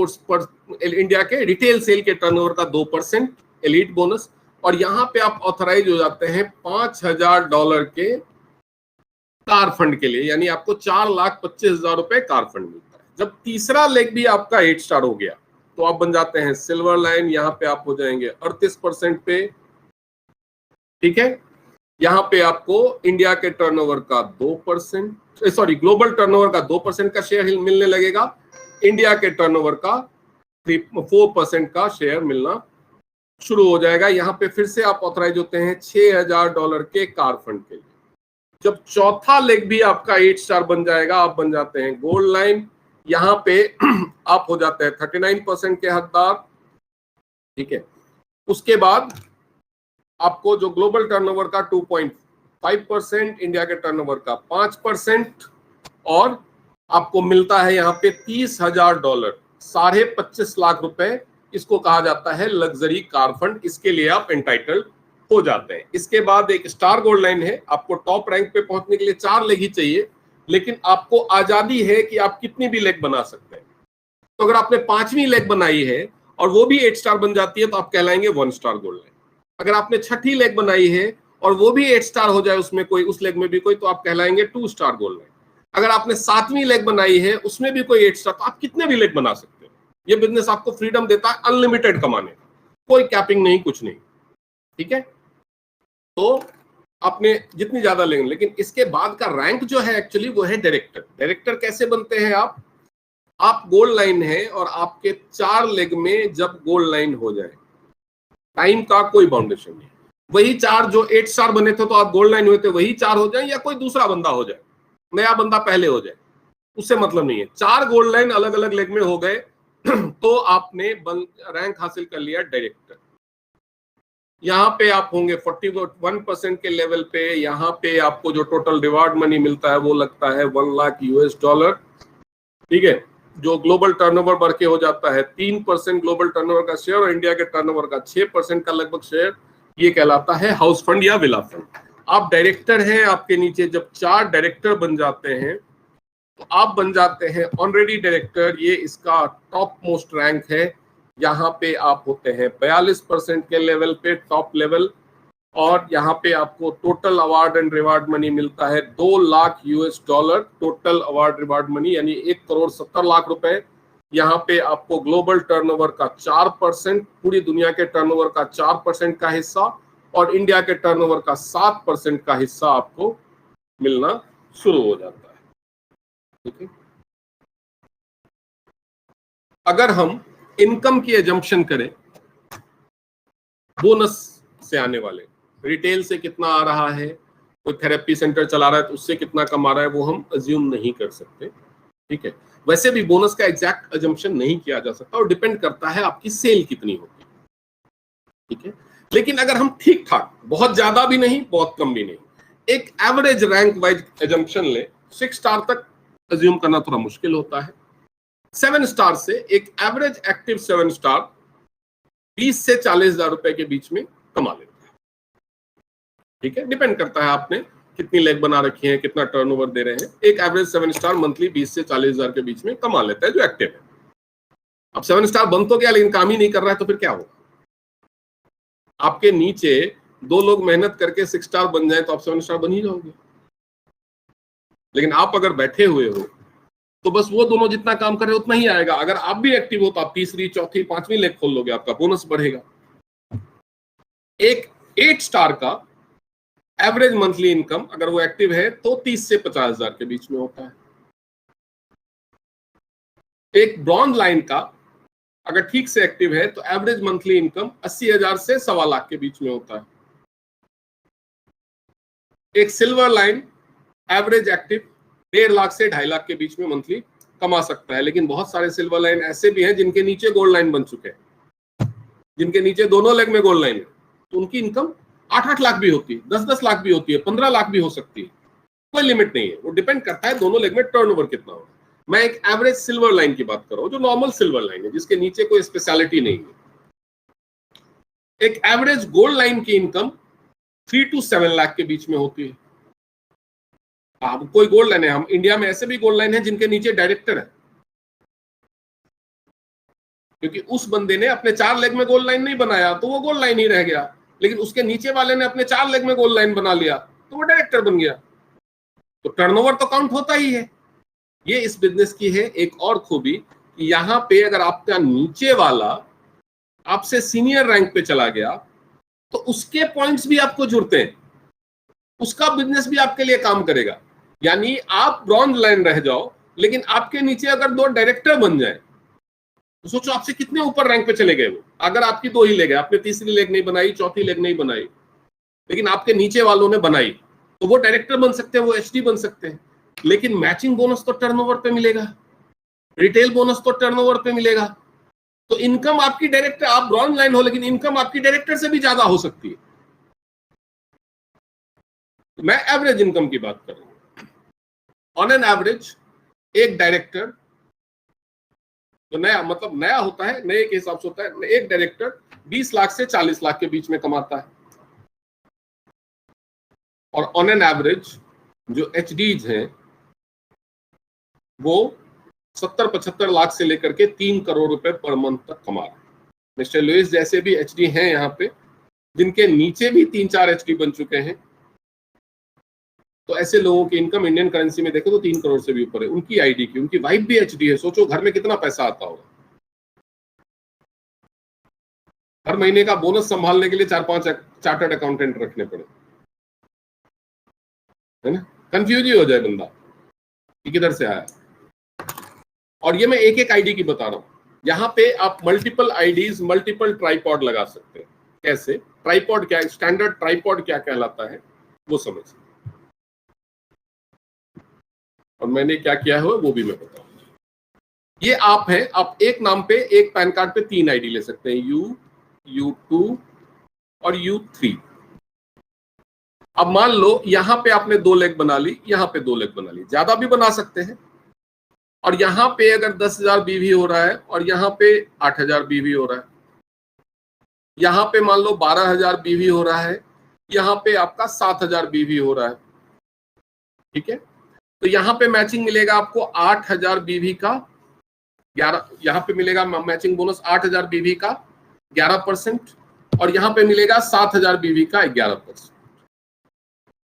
Speaker 1: इंडिया के रिटेल सेल के टर्नओवर का 2% एलीट बोनस। और यहां पे आप ऑथराइज हो जाते हैं $5,000 के कार फंड के लिए, यानी आपको 4,25,000 रुपए कार फंड मिलता है। जब तीसरा लेग भी आपका 8 स्टार हो गया तो आप बन जाते हैं सिल्वर लाइन, यहाँ पे आप हो जाएंगे 38% पे। ठीक है, यहाँ पे आपको इंडिया के टर्नओवर का 2%, सॉरी ग्लोबल टर्नओवर का 2% का शेयर मिलने लगेगा, इंडिया के टर्नओवर का 4% का शेयर मिलना शुरू हो जाएगा। यहाँ पे फिर से आप ऑथराइज होते हैं $6,000 के कार फंड के लिए। जब चौथा लेग भी आपका 8 स्टार बन जाएगा, आप बन जाते हैं गोल्ड लाइन, यहाँ पे आप हो जाते हैं 39% के हकदार। ठीक है, उसके बाद आपको जो ग्लोबल टर्नओवर का 2.5%, इंडिया के टर्नओवर का 5%, और आपको मिलता है यहाँ पे $30,000, $25.5 रुपए। इसको कहा जाता है लग्जरी कार फंड, इसके लिए आप एंटाइटल्ड हो जाते हैं। इसके बाद एक स्टार गोल्ड लाइन है, आपको टॉप रैंक पे पहुंचने के लिए 4 लेग ही चाहिए, लेकिन आपको आजादी है कि आप कितनी भी लेग बना सकते हैं। तो अगर आपने 5वीं लेग बनाई है और वो भी 8 स्टार बन जाती है तो आप कहलाएंगे 1 स्टार गोल्ड लाइन। अगर आपने 6ठी लेग बनाई है और वो भी 8 स्टार हो जाए उसमें कोई, उस लेग में भी कोई, तो आप कहलाएंगे 2 स्टार गोल्ड लाइन। अगर आपने 7वीं लेग बनाई है उसमें भी कोई 8 स्टार, तो आप कितने भी लेग बना सकते हो। ये बिजनेस आपको फ्रीडम देता है अनलिमिटेड कमाने का, कोई कैपिंग नहीं, कुछ नहीं। ठीक है, तो आपने जितनी ज्यादा लेंगे। लेकिन इसके बाद का रैंक जो है एक्चुअली वो है डायरेक्टर। डायरेक्टर कैसे बनते हैं आप गोल्ड लाइन है और आपके 4 लेग में जब गोल्ड लाइन हो जाए, टाइम का कोई बाउंडेशन नहीं, वही 4 जो 8 स्टार बने थे तो आप गोल्ड लाइन हुए थे, वही 4 हो जाए, या कोई दूसरा बंदा हो जाए, नया बंदा पहले हो जाए, उससे मतलब नहीं है। 4 गोल्ड लाइन अलग अलग लेग में हो गए तो आपने रैंक हासिल कर लिया डायरेक्टर। यहाँ पे आप होंगे 41% के लेवल पे। यहाँ पे आपको जो टोटल रिवार्ड मनी मिलता है वो लगता है $1,00,000। ठीक है, जो ग्लोबल टर्नओवर बढ़ के हो जाता है 3% ग्लोबल टर्नओवर का शेयर और इंडिया के टर्नओवर का 6% का लगभग शेयर, ये कहलाता है हाउस फंड या विला फंड। आप डायरेक्टर हैं, आपके नीचे जब 4 डायरेक्टर बन जाते हैं तो आप बन जाते हैं ऑनरेडी डायरेक्टर। ये इसका टॉप मोस्ट रैंक है। यहाँ पे आप होते हैं 42% के लेवल पे, टॉप लेवल। और यहाँ पे आपको total award and reward money मिलता है 2 lakh US dollar total award reward money, यानी 1,70,00,000 रुपए। यहाँ पे आपको ग्लोबल टर्नओवर का 4%, पूरी दुनिया के टर्नओवर का 4% का हिस्सा और इंडिया के टर्नओवर का 7% का हिस्सा आपको मिलना शुरू हो जाता है। ठीक है, अगर हम इनकम की एजम्पशन करें बोनस से आने वाले, रिटेल से कितना आ रहा है, कोई थेरेपी सेंटर चला रहा है तो उससे कितना कमा रहा है, वो हम अज्यूम नहीं कर सकते। ठीक है, वैसे भी बोनस का एग्जैक्ट अजम्पशन नहीं किया जा सकता और डिपेंड करता है आपकी सेल कितनी होगी। ठीक है, लेकिन अगर हम ठीक ठाक, बहुत ज्यादा भी नहीं बहुत कम भी नहीं, एक एवरेज रैंक वाइज एजम्पशन ले, 6 स्टार तक अज्यूम करना थोड़ा मुश्किल होता है। 7 स्टार से एक एवरेज एक्टिव 7 स्टार 20 से 40,000 रुपए के बीच में कमा लेता है। ठीक है, डिपेंड करता है आपने कितनी लेग बना रखी है, कितना टर्नओवर दे रहे हैं। एक एवरेज 7 स्टार मंथली 20 से 40,000 के बीच में कमा लेता है जो एक्टिव है। अब 7 स्टार बन तो गया लेकिन काम ही नहीं कर रहा है तो फिर क्या होगा? आपके नीचे 2 लोग मेहनत करके 6 स्टार बन जाए तो आप 7 स्टार बन ही जाओगे। लेकिन आप अगर बैठे हुए हो तो बस वो दोनों जितना काम कर रहे हैं उतना ही आएगा। अगर आप भी एक्टिव हो तो आप तीसरी, चौथी, 5वीं लेग खोल लोगे, आपका बोनस बढ़ेगा। एक 8 स्टार का एवरेज मंथली इनकम अगर वो एक्टिव है तो 30 से 50,000 के बीच में होता है। एक ब्रॉन्ज लाइन का अगर ठीक से एक्टिव है तो एवरेज मंथली इनकम 80,000 से 1,25,00,000 के बीच में होता है। एक silver line average active 1.5 lakh से 2.5 लाख के बीच में मंथली कमा सकता है। लेकिन बहुत सारे सिल्वर लाइन ऐसे भी हैं जिनके नीचे गोल्ड लाइन बन चुके हैं, जिनके नीचे दोनों लेग में गोल्ड लाइन है, तो उनकी इनकम 8-8 लाख भी होती है, 10-10 लाख भी होती है, 15 लाख भी हो सकती है। कोई लिमिट नहीं है, वो डिपेंड करता है दोनों लेग में टर्नओवर कितना हो। मैं एक एवरेज सिल्वर लाइन की बात कर रहा हूं, जो नॉर्मल सिल्वर लाइन है, जिसके नीचे कोई स्पेशलिटी नहीं है। एक एवरेज गोल्ड लाइन की इनकम 3 to 7 लाख के बीच में होती है। अब कोई गोल्ड लाइन है, हम इंडिया में ऐसे भी गोल्ड लाइन है जिनके नीचे डायरेक्टर है, क्योंकि उस बंदे ने अपने 4 लेग में गोल्ड लाइन नहीं बनाया तो वो गोल्ड लाइन ही रह गया, लेकिन उसके नीचे वाले ने अपने 4 लेग में गोल्ड लाइन बना लिया तो वो डायरेक्टर बन गया। तो टर्नओवर तो काउंट होता ही है। ये इस बिजनेस की है एक और खूबी कि यहाँ पे अगर आपका नीचे वाला आपसे सीनियर रैंक पे चला गया तो उसके पॉइंट्स भी आपको जुड़ते हैं, उसका बिजनेस भी आपके लिए काम करेगा। यानी आप ब्रॉन्ज लाइन रह जाओ लेकिन आपके नीचे अगर 2 डायरेक्टर बन जाए तो सोचो आपसे कितने ऊपर रैंक पे चले गए वो। अगर आपकी 2 ही लेग है, आपने तीसरी लेग नहीं बनाई, चौथी लेग नहीं बनाई, लेकिन आपके नीचे वालों ने बनाई, तो वो डायरेक्टर बन सकते हैं, वो एचडी बन सकते हैं। लेकिन मैचिंग बोनस तो टर्नओवर पे मिलेगा, रिटेल बोनस तो टर्नओवर पे मिलेगा। तो इनकम आपकी डायरेक्टर, आप ब्रॉन्ज लाइन हो लेकिन इनकम आपकी डायरेक्टर से भी ज्यादा हो सकती है। मैं एवरेज इनकम की बात कर रहा हूं। ऑन एन एवरेज एक डायरेक्टर, तो नया मतलब नया होता है, नए के हिसाब से होता है, एक डायरेक्टर 20 लाख से 40 लाख के बीच में कमाता है। और ऑन एन एवरेज जो एचडीज हैं वो 70-75 लाख से लेकर के 3 करोड़ रुपए पर मंथ तक कमा रहे हैं। मिस्टर लुइस जैसे भी एचडी हैं यहाँ पे, जिनके नीचे भी 3-4 एचडी बन चुके हैं, तो ऐसे लोगों की इनकम इंडियन करेंसी में देखें तो 3 करोड़ से भी ऊपर है। उनकी आईडी की, उनकी वाइफ भी एचडी है। सोचो घर में कितना पैसा आता होगा। हर महीने का बोनस संभालने के लिए 4-5 चार्टर्ड अकाउंटेंट रखने पड़े, है ना। कंफ्यूज ही हो जाए बंदा कि किधर से आया। और ये मैं एक एक आईडी की बता रहा हूं। यहाँ पे आप मल्टीपल आईडीज, मल्टीपल ट्राइपॉड लगा सकते हैं। कैसे? ट्राइपॉड क्या है, स्टैंडर्ड ट्राइपॉड क्या कहलाता है वो समझ। और मैंने क्या किया है वो भी मैं बताऊंगा। ये आप है, आप एक नाम पे, एक पैन कार्ड पे 3 आईडी ले सकते हैं, U2 और U3। अब मान लो यहां पे आपने 2 लेग बना ली, यहां पे 2 लेग बना ली, ज्यादा भी बना सकते हैं। और यहां पे अगर 10,000 बीवी हो रहा है और यहां पे 8,000 बीवी हो रहा है, यहां पे मान लो 12,000 बीवी हो रहा है, यहां पे आपका 7,000 बीवी हो रहा है। ठीक है, तो यहां पे मैचिंग मिलेगा आपको 8,000 बीवी का 11, यहां पे मिलेगा मैचिंग बोनस 8,000 बीवी का 11%। और यहां पे मिलेगा 7,000 बीवी का 11%।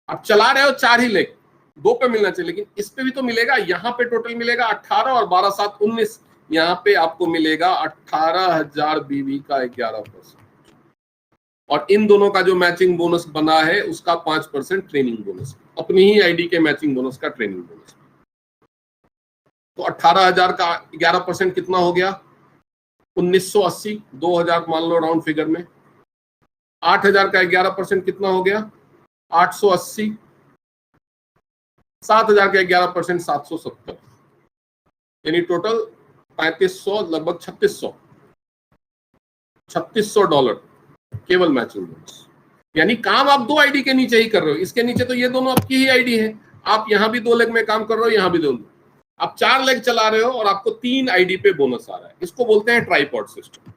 Speaker 1: आप चला रहे हो 4 ही लेग, 2 पे मिलना चाहिए, लेकिन इस पे भी तो मिलेगा। यहाँ पे टोटल मिलेगा 18 और 12 7 19, यहाँ पे आपको मिलेगा 18,000 बीवी का 11%। और इन दोनों का जो मैचिंग बोनस बना है उसका 5% ट्रेनिंग बोनस, अपनी ही आईडी के मैचिंग बोनस का ट्रेनिंग बोनस। तो 18,000 का 11% कितना हो गया? 1980। 2,000 मान लो राउंड फिगर में। 8,000 का 11% कितना हो गया? 880। 7,000 का 11% 770, यानी टोटल 3500, लगभग 3600 डॉलर केवल मैचिंग बोनस। यानी काम आप 2 आईडी के नीचे ही कर रहे हो। इसके नीचे तो ये दोनों आपकी ही आईडी है, आप यहां भी 2 लेग में काम कर रहे हो, यहां भी 2। आप 4 लेग चला रहे हो और आपको 3 आईडी पे बोनस आ रहा है। इसको बोलते हैं ट्राइपॉड सिस्टम।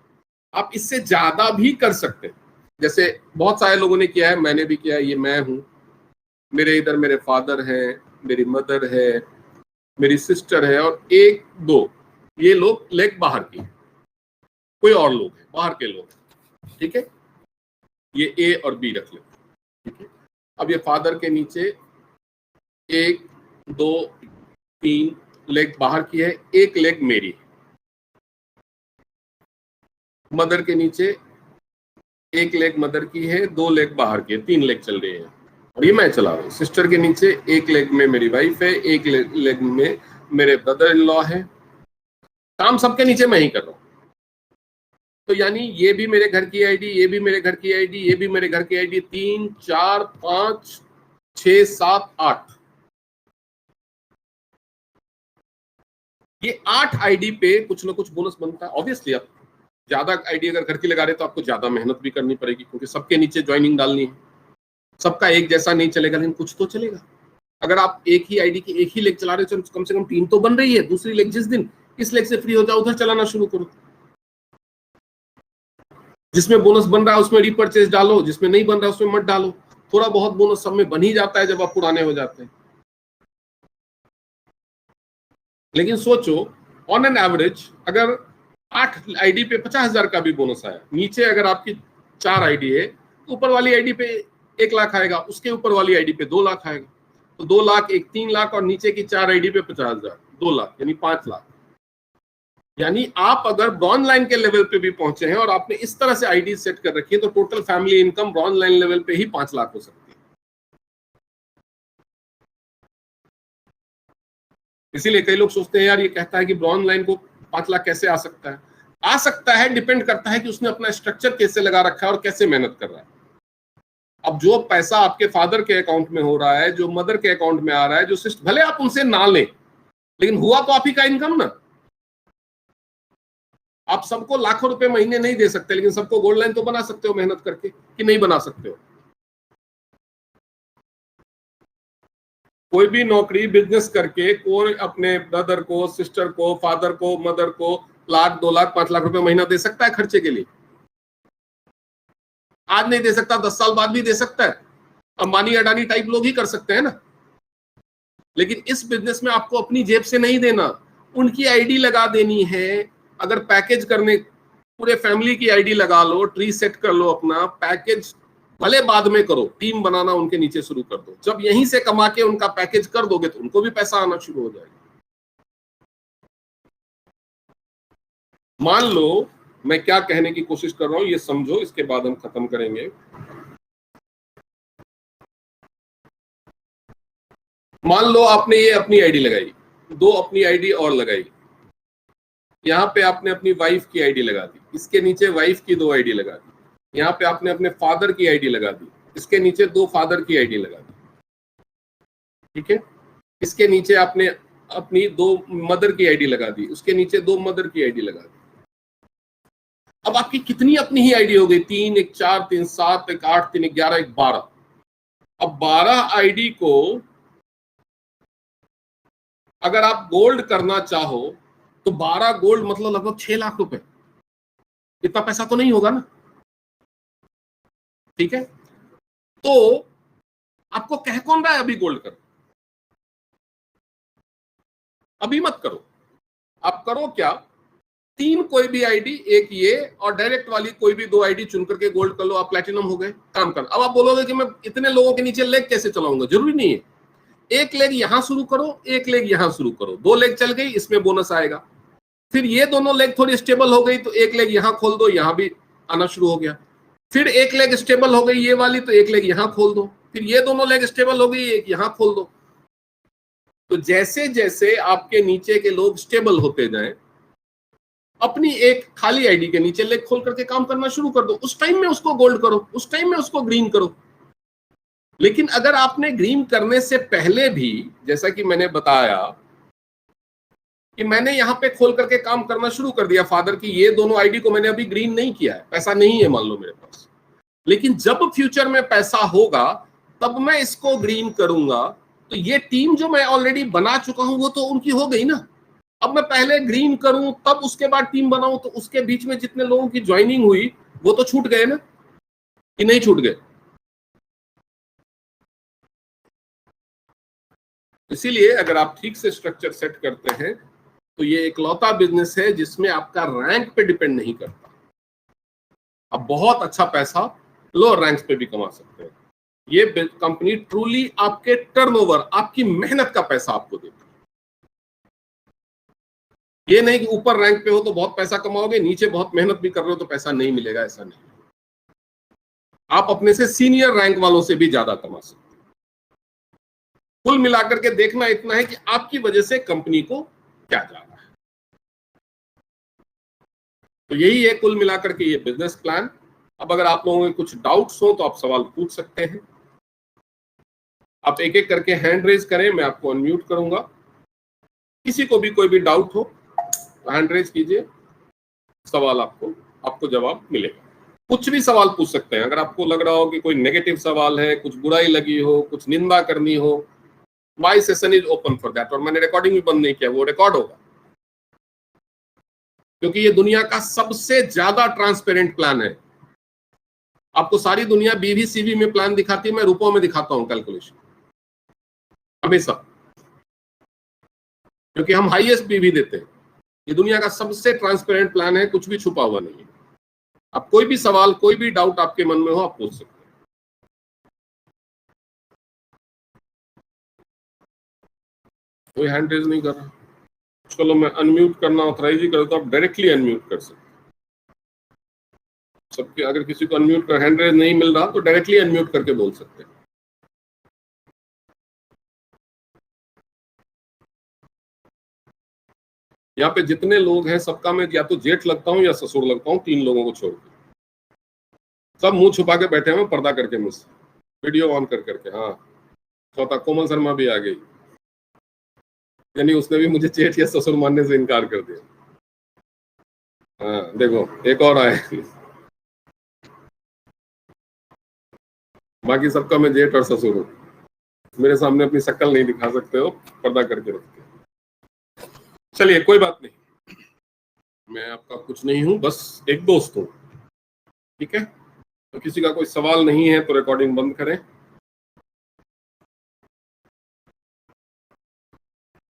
Speaker 1: आप इससे ज्यादा भी कर सकते हैं, जैसे बहुत सारे लोगों ने किया है, मैंने भी किया है। ये मैं हूं, मेरे इधर मेरे फादर हैं, मेरी मदर है, मेरी सिस्टर है, और 1 2 ये लोग लेग बाहर की, कोई और लोग हैं बाहर के लोग, ठीक है। ये ए और बी रख लेते, ठीक है। अब ये फादर के नीचे 1 2 3 लेग बाहर की है, 1 लेग मेरी है। मदर के नीचे 1 लेग मदर की है, 2 लेग बाहर की है, 3 लेग चल रही है, और ये मैं चला रहा हूँ। सिस्टर के नीचे 1 लेग में मेरी वाइफ है, 1 लेग में मेरे ब्रदर इन लॉ है। काम सबके नीचे मैं ही कर रहा हूँ। तो यानी ये भी मेरे घर की आईडी, ये भी मेरे घर की आईडी, ये भी मेरे घर की आईडी, 3 4 5 6 7 8, ये 8 आईडी पे कुछ ना कुछ बोनस बनता है। ऑब्वियसली आप ज्यादा आईडी अगर घर की लगा रहे तो आपको ज्यादा मेहनत भी करनी पड़ेगी, क्योंकि सबके नीचे ज्वाइनिंग डालनी है। सबका एक जैसा नहीं चलेगा, लेकिन कुछ तो चलेगा। अगर आप एक ही आईडी की एक ही लेग चला रहे हो, कम से कम 3 तो बन रही है। दूसरी लेग जिस दिन इस लेग से फ्री हो जाओ, उधर चलाना शुरू करो। जिसमें बोनस बन रहा है उसमें रीपरचेज डालो, जिसमें नहीं बन रहा है उसमें मत डालो। थोड़ा बहुत बोनस सब में बन ही जाता है जब आप पुराने हो जाते हैं। लेकिन सोचो, ऑन एन एवरेज अगर 8 आईडी पे 50,000 का भी बोनस आया, नीचे अगर आपकी 4 आईडी है, तो ऊपर वाली आईडी पे 1 लाख आएगा, उसके ऊपर वाली आईडी पे 2 लाख आएगा। तो 2 लाख, एक 3 लाख, और नीचे की 4 आईडी पे 50,000, 2 लाख, यानी 5 लाख। यानी आप अगर ब्रॉन्ज लाइन के लेवल पे भी पहुंचे हैं और आपने इस तरह से आईडी सेट कर रखी है, तो total family income bronze line level पे ही 5 लाख हो सकती है। इसीलिए कई लोग सोचते हैं यार ये कहता है कि ब्रॉन्ज लाइन को 5 लाख कैसे आ सकता है। आ सकता है, डिपेंड करता है कि उसने अपना स्ट्रक्चर कैसे लगा रखा है और कैसे मेहनत कर रहा है। अब जो पैसा आपके फादर के अकाउंट में हो रहा है, जो मदर के अकाउंट में आ रहा है, जो सिस्टम, भले आप उनसे ना लें, लेकिन हुआ तो आप ही का इनकम ना। आप सबको लाखों रुपए महीने नहीं दे सकते, लेकिन सबको गोल्ड लाइन तो बना सकते हो मेहनत करके, कि नहीं बना सकते हो? कोई भी नौकरी बिजनेस करके कोई अपने ब्रदर को, सिस्टर को, फादर को, मदर को 1 लाख 2 लाख 5 लाख रुपए महीना दे सकता है खर्चे के लिए? आज नहीं दे सकता, 10 साल बाद भी दे सकता है। अंबानी अडानी टाइप लोग ही कर सकते हैं ना। लेकिन इस बिजनेस में आपको अपनी जेब से नहीं देना, उनकी आईडी लगा देनी है। अगर पैकेज करने, पूरे फैमिली की आईडी लगा लो, ट्री सेट कर लो अपना पैकेज, भले बाद में करो, टीम बनाना उनके नीचे शुरू कर दो। जब यहीं से कमा के उनका पैकेज कर दोगे तो उनको भी पैसा आना शुरू हो जाएगा। मान लो मैं क्या कहने की कोशिश कर रहा हूं, ये समझो, इसके बाद हम खत्म करेंगे। मान लो आपने ये अपनी आईडी लगाई, 2 अपनी आईडी और लगाई, यहाँ पे आपने अपनी वाइफ की आईडी लगा दी, इसके नीचे वाइफ की 2 आईडी लगा दी, यहाँ पे आपने अपने फादर की आईडी लगा दी, इसके नीचे 2 फादर की आईडी लगा दी, ठीक है। इसके नीचे आपने अपनी 2 मदर की आईडी लगा दी, उसके नीचे 2 मदर की आईडी लगा दी। अब आपकी कितनी अपनी ही आईडी हो गई? 3 1 4 3 7 1 8 3 1 11 1 12। अब 12 आईडी को अगर आप गोल्ड करना चाहो तो 12 गोल्ड मतलब लगभग 6 लाख रुपए। इतना पैसा तो नहीं होगा ना, ठीक है। तो आपको कह कौन रहा है अभी गोल्ड करो? अभी मत करो। आप करो क्या, 3 कोई भी आईडी, एक ये और डायरेक्ट वाली कोई भी 2 आईडी चुन करके गोल्ड कर लो, आप प्लैटिनम हो गए, काम कर। अब आप बोलोगे कि मैं इतने लोगों के नीचे लेग कैसे चलाऊंगा, जरूरी नहीं है। एक लेग यहां शुरू करो, एक लेग यहां शुरू करो, 2 लेग चल गई, इसमें बोनस आएगा। फिर ये दोनों लेग थोड़ी स्टेबल हो गई तो एक लेग यहां खोल दो, यहां भी आना शुरू हो गया। फिर एक लेग स्टेबल हो गई ये वाली, तो एक लेग यहां खोल दो। फिर ये दोनों लेग स्टेबल हो गई, एक यहां खोल दो। तो जैसे जैसे आपके नीचे के लोग स्टेबल होते जाएं, अपनी एक खाली आईडी के नीचे लेग खोल करके काम करना शुरू कर दो। उस टाइम में उसको गोल्ड करो, उस टाइम में उसको ग्रीन करो। लेकिन अगर आपने ग्रीन करने से पहले भी, जैसा कि मैंने बताया कि मैंने यहां पे खोल करके काम करना शुरू कर दिया फादर की, ये दोनों आईडी को मैंने अभी ग्रीन नहीं किया है, पैसा नहीं है मान लो मेरे पास, लेकिन जब फ्यूचर में पैसा होगा तब मैं इसको ग्रीन करूंगा। तो ये टीम जो मैं ऑलरेडी बना चुका हूं वो तो उनकी हो गई ना। अब मैं पहले ग्रीन करूं तब उसके बाद टीम बनाऊं, तो उसके बीच में जितने लोगों की ज्वाइनिंग हुई वो तो छूट गए ना, कि नहीं छूट गए। इसीलिए अगर आप ठीक से स्ट्रक्चर सेट करते हैं तो ये इकलौता बिजनेस है जिसमें आपका रैंक पे डिपेंड नहीं करता। आप बहुत अच्छा पैसा लोअर रैंक्स पे भी कमा सकते हैं। ये कंपनी ट्रूली आपके टर्नओवर, आपकी मेहनत का पैसा आपको देती है। ये नहीं कि ऊपर रैंक पे हो तो बहुत पैसा कमाओगे, नीचे बहुत मेहनत भी कर रहे हो तो पैसा नहीं मिलेगा, ऐसा नहीं। आप अपने से सीनियर रैंक वालों से भी ज्यादा कमा सकते हैं। कुल मिलाकर के देखना इतना है कि आपकी वजह से कंपनी को क्या जा रहा है। तो यही है कुल मिलाकर के ये बिजनेस प्लान। अब अगर आप लोगों के कुछ डाउट्स हो तो आप सवाल पूछ सकते हैं। आप एक एक करके हैंड रेज करें, मैं आपको अनम्यूट करूंगा। किसी को भी कोई भी डाउट हो हैंड रेज कीजिए, सवाल आपको जवाब मिलेगा। कुछ भी सवाल पूछ सकते हैं। अगर आपको लग रहा हो कि कोई नेगेटिव सवाल है, कुछ बुराई लगी हो, कुछ निंदा करनी हो, my session is open for that. और मैंने रिकॉर्डिंग भी बंद नहीं किया, वो रिकॉर्ड होगा, क्योंकि ये दुनिया का सबसे ज्यादा ट्रांसपेरेंट प्लान है। आपको सारी दुनिया बीवीसीवी में प्लान दिखाती है, मैं रुपयों में दिखाता हूं कैलकुलेशन हमेशा, क्योंकि हम हाईएस्ट बीवी देते हैं। ये दुनिया का सबसे ट्रांसपेरेंट प्लान है, कुछ भी छुपा हुआ नहीं है। आप कोई भी सवाल, कोई भी डाउट आपके मन में हो, आप पूछ सकते हैं। कोई हैंड रेज नहीं कर रहा, चलो मैं अनम्यूट करना ऑथराइज ही कर देता हूं, आप डायरेक्टली अनम्यूट कर सकते हैं सबके। अगर किसी को अनम्यूट कर हैंड रेज नहीं मिल रहा तो डायरेक्टली अनम्यूट करके बोल सकते हैं। यहाँ पे जितने लोग हैं सबका मैं या तो जेठ लगता हूँ या ससुर लगता हूँ, 3 लोगों को छोड़ के। सब मुंह छुपा के बैठे हैं पर्दा करके मुझसे, वीडियो ऑन कर करके। हाँ, चौथा कोमल शर्मा भी आ गई, यानी उसने भी मुझे जेठ या ससुर मानने से इनकार कर दिया। हाँ देखो, एक और आए। बाकी सबका मैं जेठ और ससुर हूँ। मेरे सामने अपनी शक्ल नहीं दिखा सकते हो, पर्दा करके रखते हो। चलिए कोई बात नहीं, मैं आपका कुछ नहीं हूं, बस एक दोस्त हूं, ठीक है। तो किसी का कोई सवाल नहीं है तो रिकॉर्डिंग बंद करें।